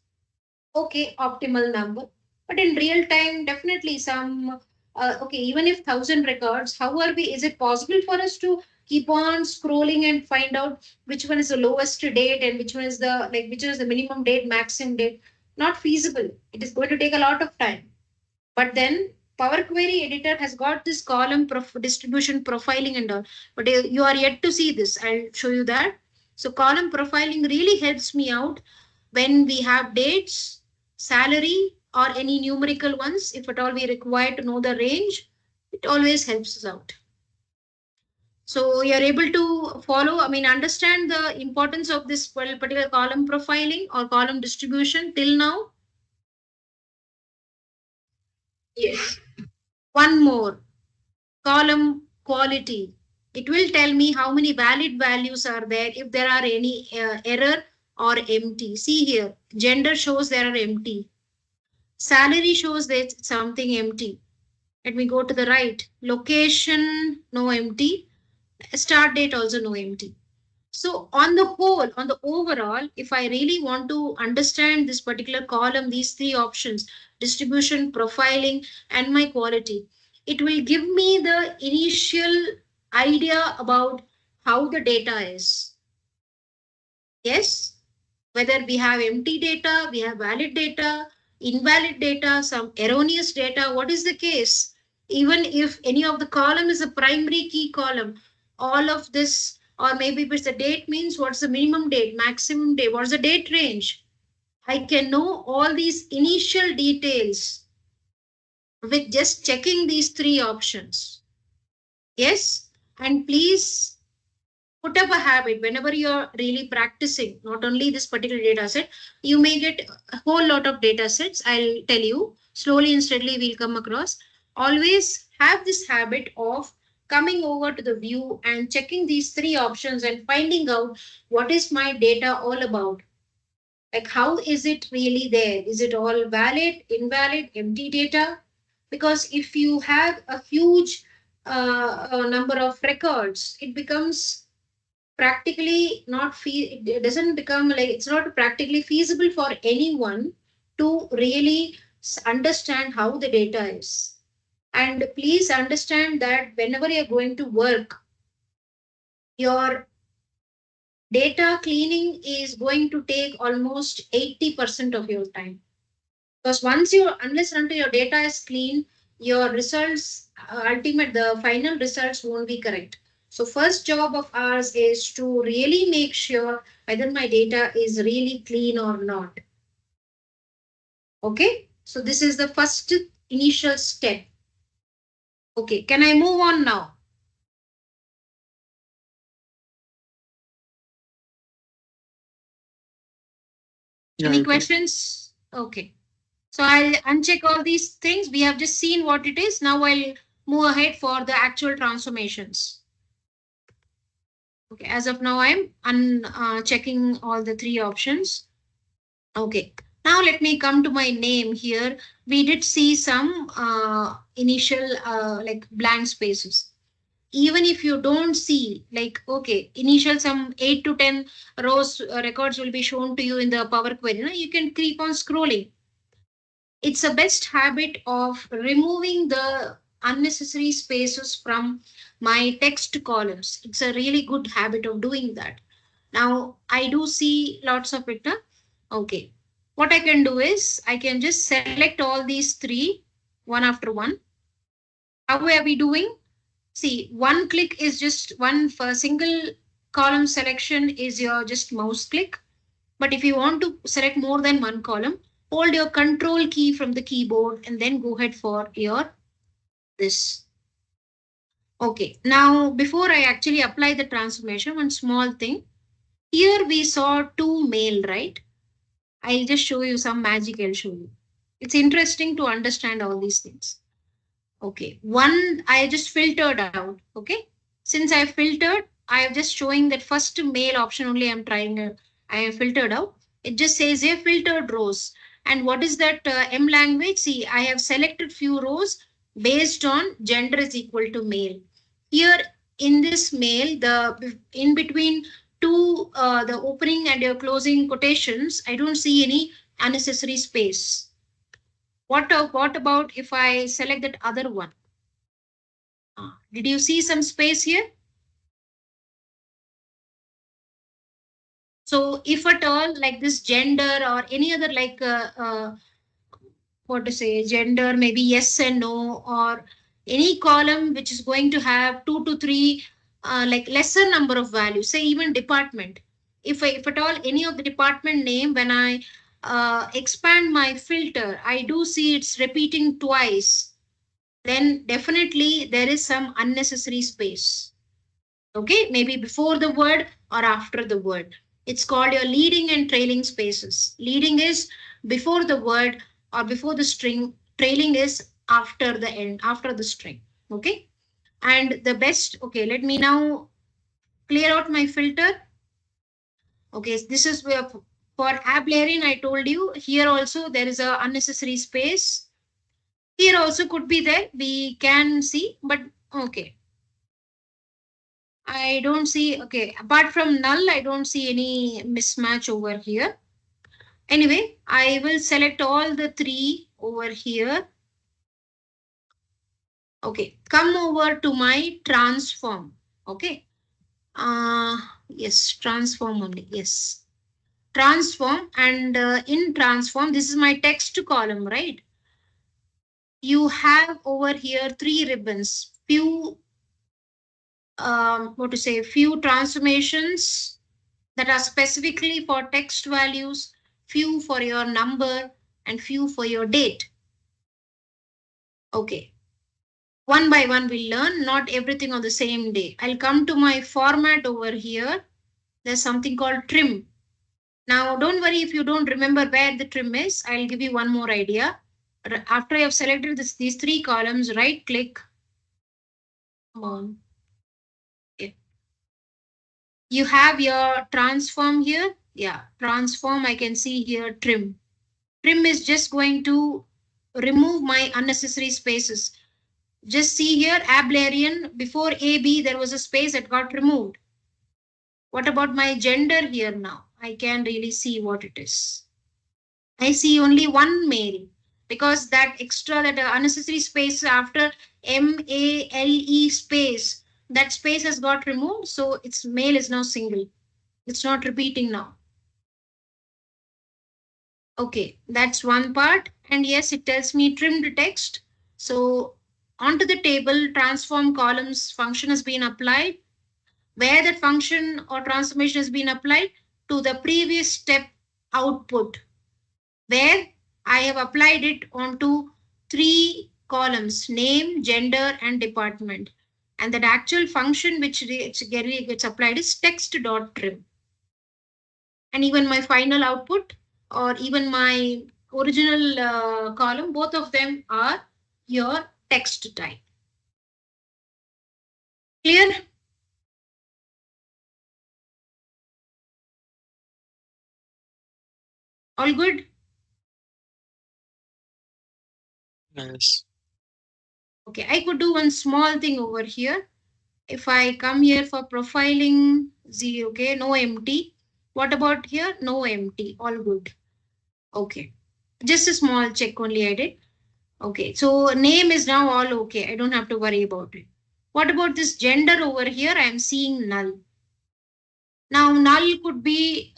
okay, optimal number, but in real time, definitely some, okay, even if 1000 records, how are we, is it possible for us to keep on scrolling and find out which one is the lowest date and which one is the, like, which is the minimum date, maximum date? Not feasible. It is going to take a lot of time. But then Power Query editor has got this column distribution profiling and all, but you are yet to see this. I'll show you that. So column profiling really helps me out when we have dates, salary, or any numerical ones. If at all we require to know the range, it always helps us out. So you're able to follow, I mean, understand the importance of this particular column profiling or column distribution till now? Yes. One more, column quality. It will tell me how many valid values are there, if there are any error or empty. See here, gender shows there are empty. Salary shows there's something empty. Let me go to the right. Location, no empty. Start date also no empty. So on the whole, on the overall, if I really want to understand this particular column, these three options, distribution, profiling, and my quality, it will give me the initial idea about how the data is. Yes, whether we have empty data, we have valid data, invalid data, some erroneous data, what is the case? Even if any of the column is a primary key column, all of this, or maybe if it's the date means what's the minimum date, maximum date, what's the date range? I can know all these initial details with just checking these three options. Yes, and please put up a habit whenever you're really practicing, not only this particular data set, you may get a whole lot of data sets. I'll tell you slowly and steadily we'll come across. Always have this habit of coming over to the view and checking these three options and finding out what is my data all about. Like, how is it really there? Is it all valid, invalid, empty data? Because if you have a huge number of records, it becomes practically not it doesn't become like, it's not practically feasible for anyone to really understand how the data is. And please understand that whenever you're going to work, your data cleaning is going to take almost 80% of your time, because once you, unless and until your data is clean, your results, ultimate, the final results won't be correct. So first job of ours is to really make sure whether my data is really clean or not. Okay, so this is the first initial step. Okay, can I move on now? Any questions? Okay, so I'll uncheck all these things. We have just seen what it is. Now I'll move ahead for the actual transformations. Okay, as of now, I'm checking all the three options. Okay, now let me come to my name here. We did see some initial like blank spaces. Even if you don't see, like, okay, initial some 8 to 10 rows records will be shown to you in the Power Query. You can keep on scrolling. It's a best habit of removing the unnecessary spaces from my text columns. It's a really good habit of doing that. Now I do see lots of it. Okay. What I can do is I can just select all these three one after one. How are we doing? See, one click is just one for single column selection is your just mouse click. But if you want to select more than one column, hold your control key from the keyboard and then go ahead for your this. Okay, now before I actually apply the transformation, one small thing. Here we saw two male, right? I'll just show you some magic I'll show you. It's interesting to understand all these things. Okay, one I just filtered out. Okay, since I filtered, I am just showing that first male option only I'm trying. I have filtered out. It just says here filtered rows. And what is that M language? See, I have selected few rows based on gender is equal to male. Here in this male, the in between two the opening and your closing quotations, I don't see any unnecessary space. What about if I select that other one? Did you see some space here? So if at all like this gender or any other like what to say, gender, maybe yes and no, or any column which is going to have 2 to 3 like lesser number of values, say even department. If at all any of the department name, when I expand my filter, I do see it's repeating twice, then definitely there is some unnecessary space. Okay, maybe before the word or after the word. It's called your leading and trailing spaces. Leading is before the word or before the string, trailing is after the end, after the string. Okay, and the best, okay, let me now clear out my filter. Okay, this is where for Ablerin, I told you here also there is a unnecessary space. Here also could be there. We can see, but okay. I don't see, okay, apart from null, I don't see any mismatch over here. Anyway, I will select all the three over here. Okay, come over to my transform. Okay. Yes, transform only. Yes. Transform, and in transform, this is my text column, right? You have over here three ribbons, few, what to say, few transformations that are specifically for text values, few for your number, and few for your date. Okay. One by one we'll learn, not everything on the same day. I'll come to my format over here. There's something called trim. Now, don't worry if you don't remember where the trim is. I'll give you one more idea. After you have selected these three columns, right click. Come on. Okay. You have your transform here. Yeah, transform. I can see here trim. Trim is just going to remove my unnecessary spaces. Just see here, Ablarian, before AB, there was a space that got removed. What about my gender here now? I can really see what it is. I see only one male because that extra, that unnecessary space after MALE space, that space has got removed. So its male is now single. It's not repeating now. Okay, that's one part. And yes, it tells me trimmed text. So onto the table, transform columns function has been applied. Where that function or transformation has been applied to the previous step output, where I have applied it onto three columns, name, gender, and department. And that actual function which gets applied is text.trim. And even my final output or even my original column, both of them are your text type. Clear? All good? Yes. Okay, I could do one small thing over here. If I come here for profiling, okay, no empty. What about here? No empty, all good. Okay, just a small check only I did. Okay, so name is now all okay. I don't have to worry about it. What about this gender over here? I am seeing null. Now null could be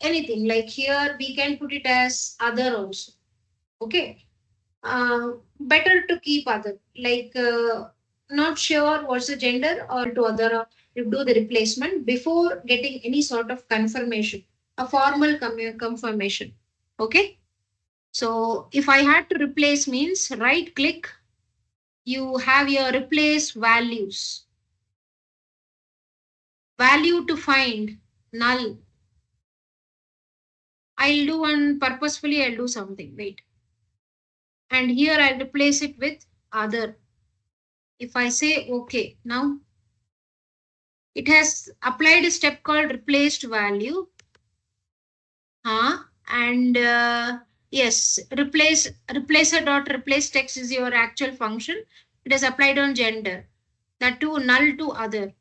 anything, like here we can put it as other also. Okay, better to keep other, like not sure what's the gender or to other, you do the replacement before getting any sort of confirmation, a formal confirmation. Okay, so if I had to replace means right click, you have your replace values, value to find null. I'll do one purposefully, I'll do something, wait, and here I'll replace it with other. If I say okay, now it has applied a step called replaced value. And yes, replacer dot replace text is your actual function. It is applied on gender. That too null to other.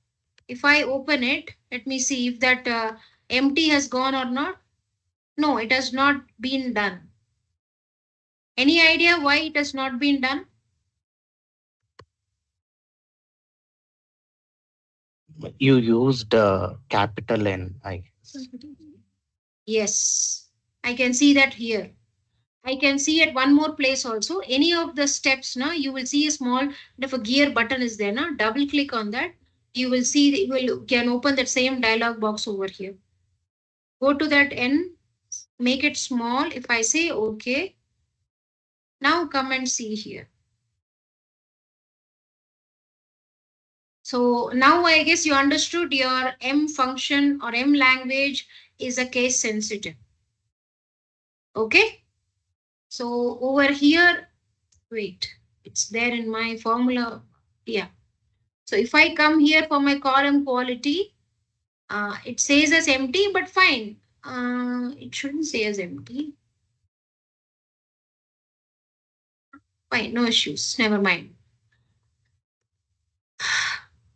If I open it, let me see if that empty has gone or not. No, it has not been done. Any idea why it has not been done? You used capital N, I guess. Yes, I can see that here. I can see at one more place also. Any of the steps, now you will see a small if a gear button is there. Now double click on that. You will see, you will can open that same dialog box over here. Go to that N, make it small. If I say okay, now come and see here. So now I guess you understood your M function or M language is a case sensitive. Okay. So over here, wait, it's there in my formula. Yeah. So if I come here for my column quality, it says as empty, but fine. It shouldn't say as empty. Fine, no issues. Never mind.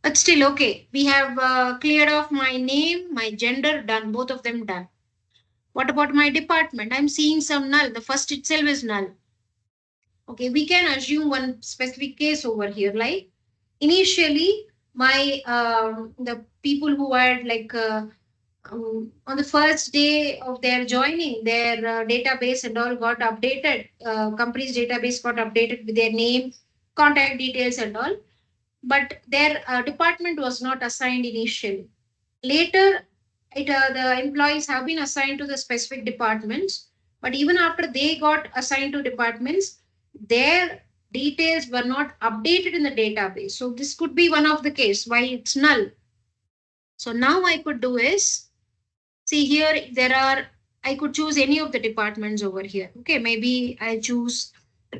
But still, okay. We have cleared off my name, my gender, done. Both of them done. What about my department? I'm seeing some null. The first itself is null. Okay, we can assume one specific case over here. Like initially, my the people who had like on the first day of their joining, their database and all got updated. Company's database got updated with their name, contact details, and all. But their department was not assigned initially. Later, the employees have been assigned to the specific departments. But even after they got assigned to departments, their details were not updated in the database. So this could be one of the case why it's null. So now I could do is, see here, I could choose any of the departments over here. Okay, maybe I choose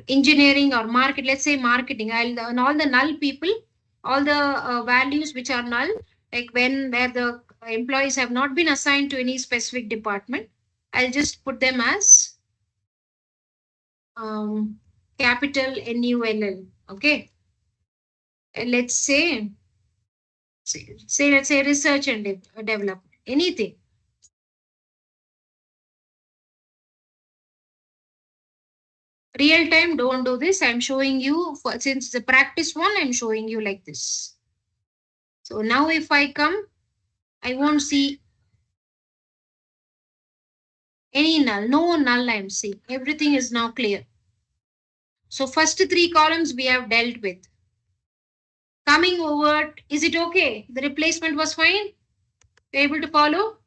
engineering or market. Let's say marketing. And all the null people, all the values which are null, like where the employees have not been assigned to any specific department, I'll just put them as capital NULL. Okay. And let's say let's say research and development, anything. Real time, don't do this. I'm showing you, since the practice one, I'm showing you like this. So now if I come, I won't see any null, no null I'm seeing. Everything is now clear. So first three columns we have dealt with. Coming over, is it okay? The replacement was fine? You're able to follow?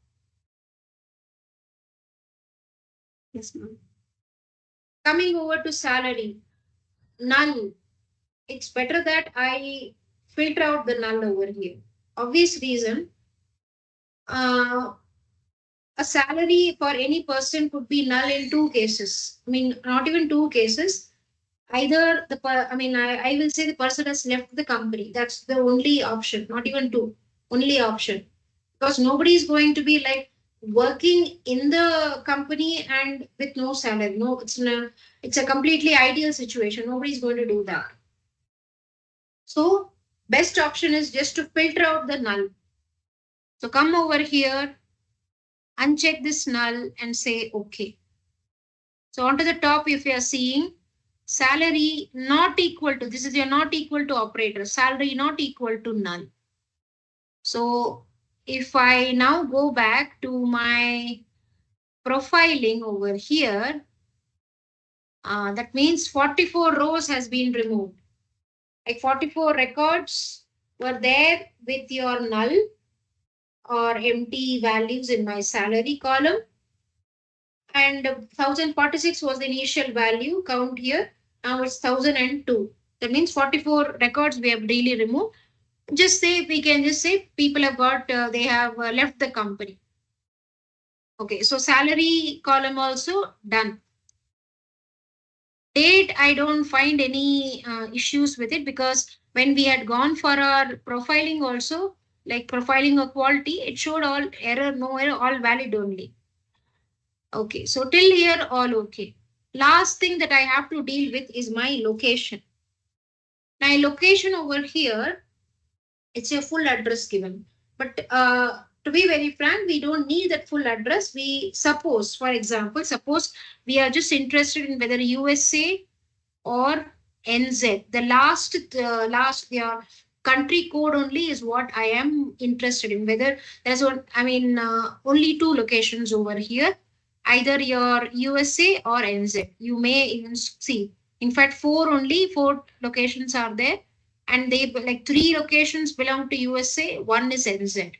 Yes, ma'am. Coming over to salary, null. It's better that I filter out the null over here. Obvious reason. A salary for any person could be null in two cases. I mean, not even two cases. Either I will say the person has left the company. That's the only option, not even two, only option. Because nobody is going to be like working in the company and with no salary. No, it's a completely ideal situation. Nobody is going to do that. So best option is just to filter out the null. So come over here, uncheck this null and say okay. So onto the top, if you are seeing salary not equal to, this is your not equal to operator, salary not equal to null. So if I now go back to my profiling over here, that means 44 rows has been removed. Like 44 records were there with your null or empty values in my salary column. And 1046 was the initial value count here. Now it's 1002. That means 44 records we have really removed. Just say, we can just say people have got, they have left the company. Okay, so salary column also done. Date, I don't find any issues with it, because when we had gone for our profiling also, like profiling of quality, it showed all error, no error, all valid only. Okay, so till here, all okay. Last thing that I have to deal with is my location. My location over here, it's a full address given. But to be very frank, we don't need that full address. We suppose, for example, suppose we are just interested in whether USA or NZ. The last country code only is what I am interested in. Whether there's one, only two locations over here, either your USA or NZ. You may even see. In fact, four locations are there, and they like three locations belong to USA, one is NZ.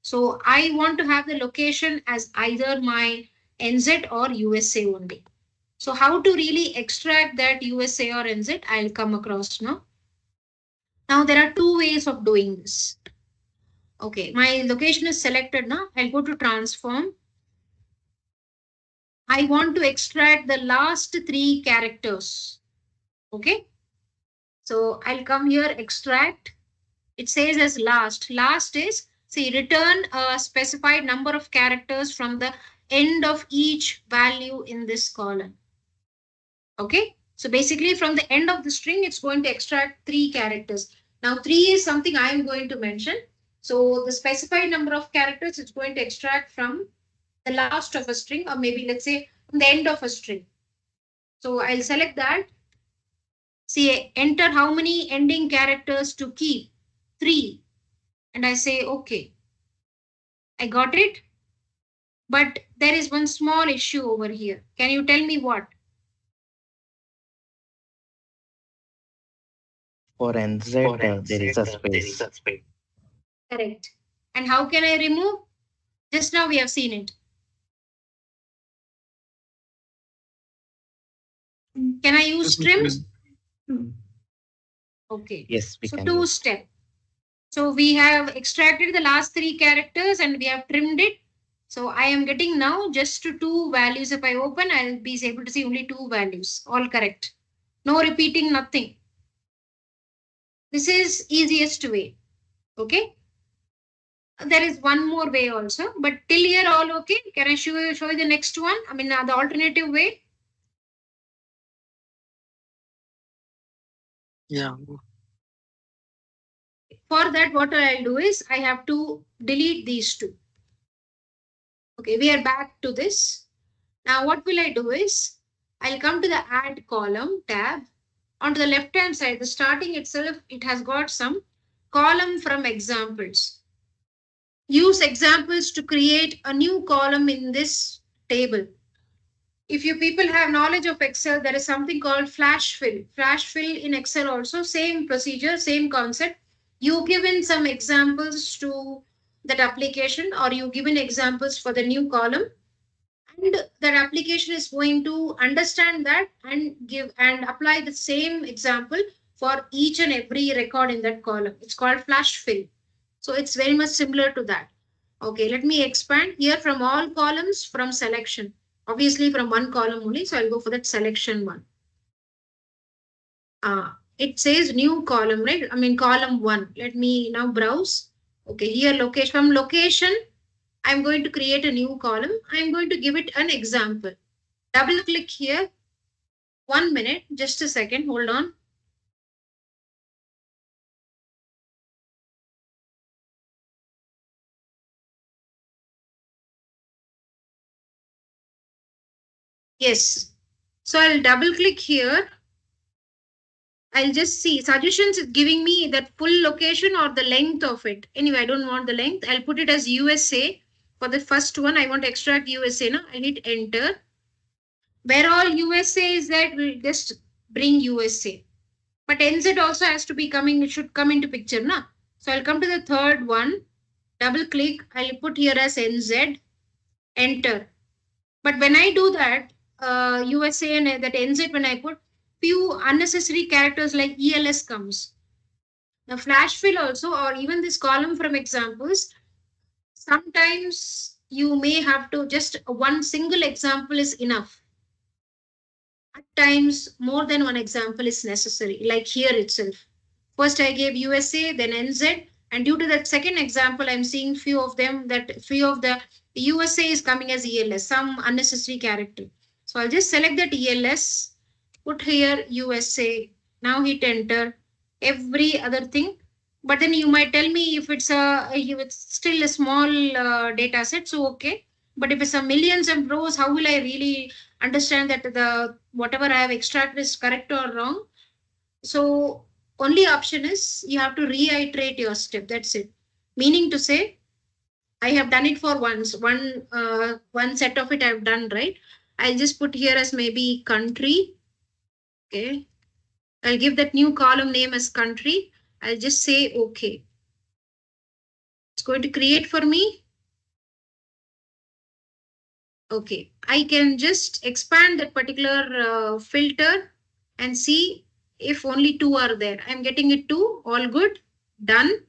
So I want to have the location as either my NZ or USA only. So how to really extract that USA or NZ, I'll come across now. Now there are two ways of doing this. Okay, my location is selected now. I'll go to transform. I want to extract the last three characters. Okay, so I'll come here, extract. It says as last. Last is, see, return a specified number of characters from the end of each value in this column. Okay, so basically from the end of the string, it's going to extract three characters. Now, three is something I am going to mention. So the specified number of characters it's going to extract from the last of a string, or maybe let's say from the end of a string. So I'll select that. See, enter how many ending characters to keep. 3. And I say, okay. I got it. But there is one small issue over here. Can you tell me what? For NZ, there is a space. Correct. And how can I remove? Just now we have seen it. Can I use trim? Okay. Yes, we So can two use. step. So we have extracted the last three characters and we have trimmed it. So I am getting now just two values. If I open, I'll be able to see only two values. All correct. No repeating, nothing. This is easiest way. Okay. There is one more way also, but till here all okay. Can I show you the next one? I mean the alternative way. Yeah. For that, what I'll do is I have to delete these two. Okay, we are back to this. Now what will I do is I'll come to the add column tab. On the left hand side, the starting itself, it has got some column from examples. Use examples to create a new column in this table. If you people have knowledge of Excel, there is something called flash fill. Flash fill in Excel also, same procedure, same concept. You give in some examples to that application, or you give in examples for the new column, and that application is going to understand that and give and apply the same example for each and every record in that column. It's called flash fill. So it's very much similar to that. Okay, let me expand here from all columns from selection. Obviously from one column only, so I'll go for that selection one. It says new column, right? I mean column 1. Let me now browse. Okay, here location, from location, I'm going to create a new column. I'm going to give it an example. Double click here. 1 minute, just a second, hold on. Yes, so I'll double click here. I'll just see suggestions is giving me that full location or the length of it. Anyway, I don't want the length. I'll put it as USA. For the first one, I want to extract USA. Now I hit enter. Where all USA is that, we'll just bring USA. But NZ also has to be coming, it should come into picture. Na? So I'll come to the third one. Double click. I'll put here as NZ. Enter. But when I do that, USA and that NZ, when I put few unnecessary characters like ELS comes. The flash fill also, or even this column from examples, sometimes you may have to just one single example is enough. At times, more than one example is necessary, like here itself. First, I gave USA, then NZ, and due to that second example, I'm seeing few of them that few of the USA is coming as ELS, some unnecessary character. So I'll just select that ELS, put here USA, now hit enter, every other thing. But then you might tell me if it's still a small data set, so okay. But if it's a millions of rows, how will I really understand that the whatever I have extracted is correct or wrong? So only option is you have to reiterate your step. That's it. Meaning to say, I have done it for once. One set of it I've done, right? I'll just put here as maybe country. Okay. I'll give that new column name as country. I'll just say okay. It's going to create for me. Okay. I can just expand that particular filter and see if only 2 are there. I'm getting it 2. All good. Done.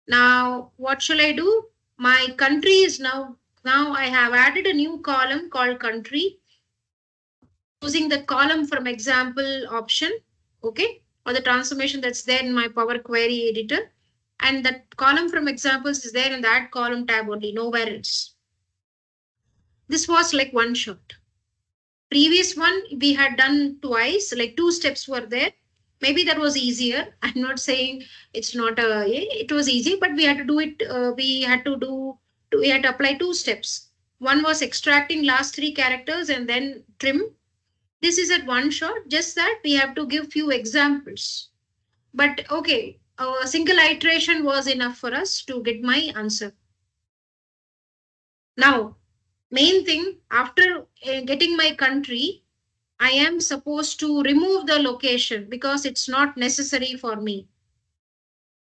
Now, what shall I do? My country is now I have added a new column called country using the column from example option, okay, or the transformation that's there in my Power Query editor. And that column from examples is there in that column tab only, nowhere else. This was like one shot. Previous one we had done twice, like 2 steps were there. Maybe that was easier. I'm not saying it's not it was easy, but we had to do it. We had to apply 2 steps. One was extracting last 3 characters and then trim. This is at one shot, just that we have to give few examples. But okay, a single iteration was enough for us to get my answer. Now, main thing, after getting my country, I am supposed to remove the location because it's not necessary for me.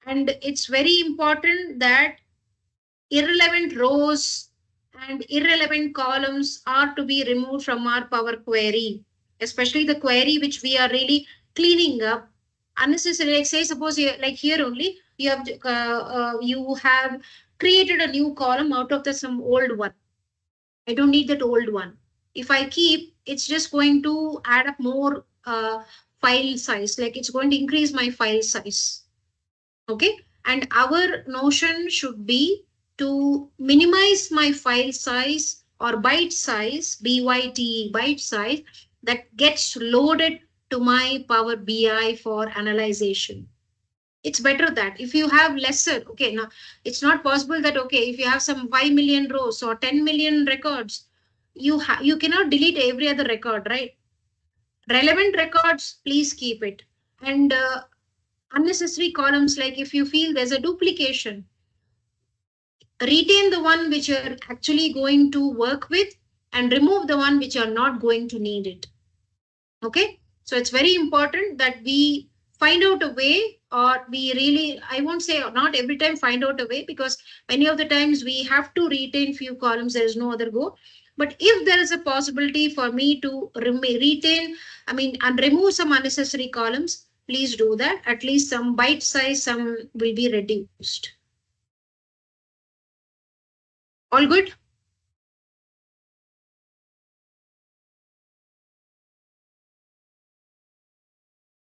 And it's very important that irrelevant rows and irrelevant columns are to be removed from our Power Query, especially the query which we are really cleaning up. Unnecessary, like say, suppose you, like here only, you have created a new column out of the some old one. I don't need that old one. If I keep, it's just going to add up more file size, like it's going to increase my file size. Okay, and our notion should be to minimize my file size or byte size, BYTE, byte size, that gets loaded to my Power BI for analyzation. It's better that if you have lesser, okay, now it's not possible that, okay, if you have some 5 million rows or 10 million records, you cannot delete every other record, right? Relevant records, please keep it. And unnecessary columns, like if you feel there's a duplication, retain the one which you're actually going to work with and remove the one which you're not going to need it. Okay, so it's very important that we find out a way, or we really, I won't say not every time find out a way, because many of the times we have to retain few columns, there is no other go. But if there is a possibility for me to retain, and remove some unnecessary columns, please do that. At least some byte size, some will be reduced. All good?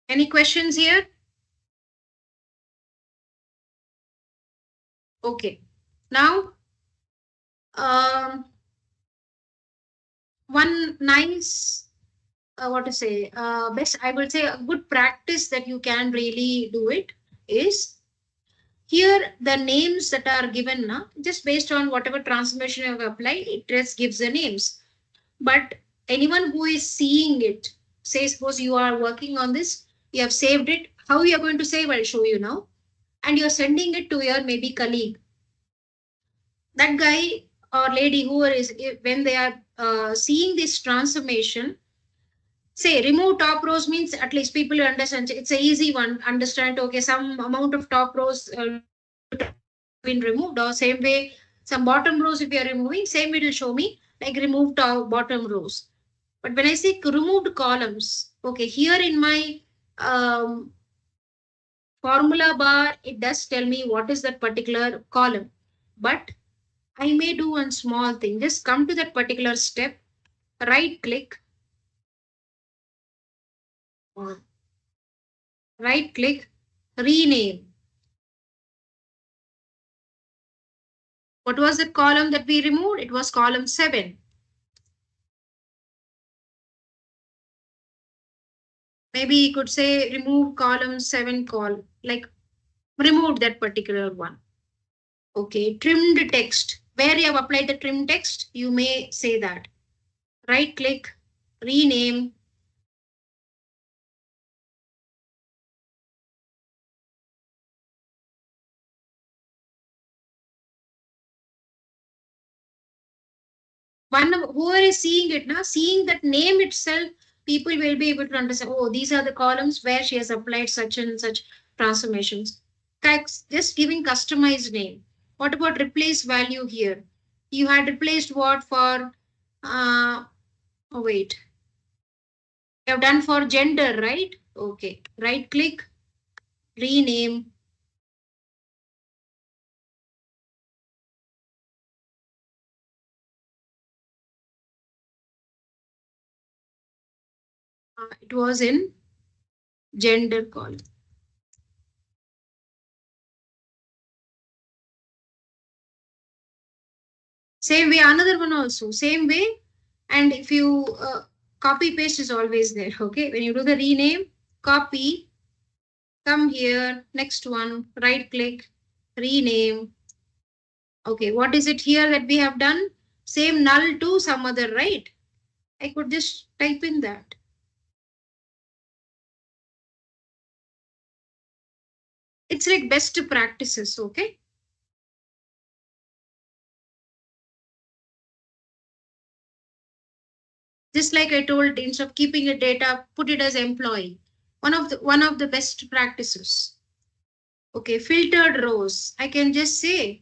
Any questions here? Okay. Now, one nice, what to say, best, I would say a good practice that you can really do it is, here the names that are given now, just based on whatever transformation you have applied, it just gives the names. But anyone who is seeing it, say suppose you are working on this, you have saved it, how you are going to save, I'll show you now. And you're sending it to your maybe colleague. That guy or lady who is, when they are seeing this transformation, say remove top rows means at least people understand, it's a easy one, understand, okay, some amount of top rows been removed, or same way some bottom rows if you are removing, same it will show me like remove top bottom rows. But when I say removed columns, okay, here in my formula bar, it does tell me what is that particular column. But I may do one small thing, just come to that particular step, right click, rename. What was the column that we removed? It was column 7. Maybe you could say remove column 7 like removed that particular one. Okay, trimmed text. Where you have applied the trim text, you may say that. Right click, rename. Whoever is seeing it now, seeing that name itself, people will be able to understand, oh, these are the columns where she has applied such and such transformations. Just giving customized name. What about replace value here? You had replaced what for, oh wait, you have done for gender, right? Okay, right click, rename. It was in gender column. Same way, another one also, same way. And if you copy paste is always there. Okay, when you do the rename, copy, come here, next one, right click, rename. Okay, what is it here that we have done? Same null to some other, right? I could just type in that. It's like best practices, okay? Just like I told, instead of keeping a data, put it as employee. One of the best practices. Okay, filtered rows. I can just say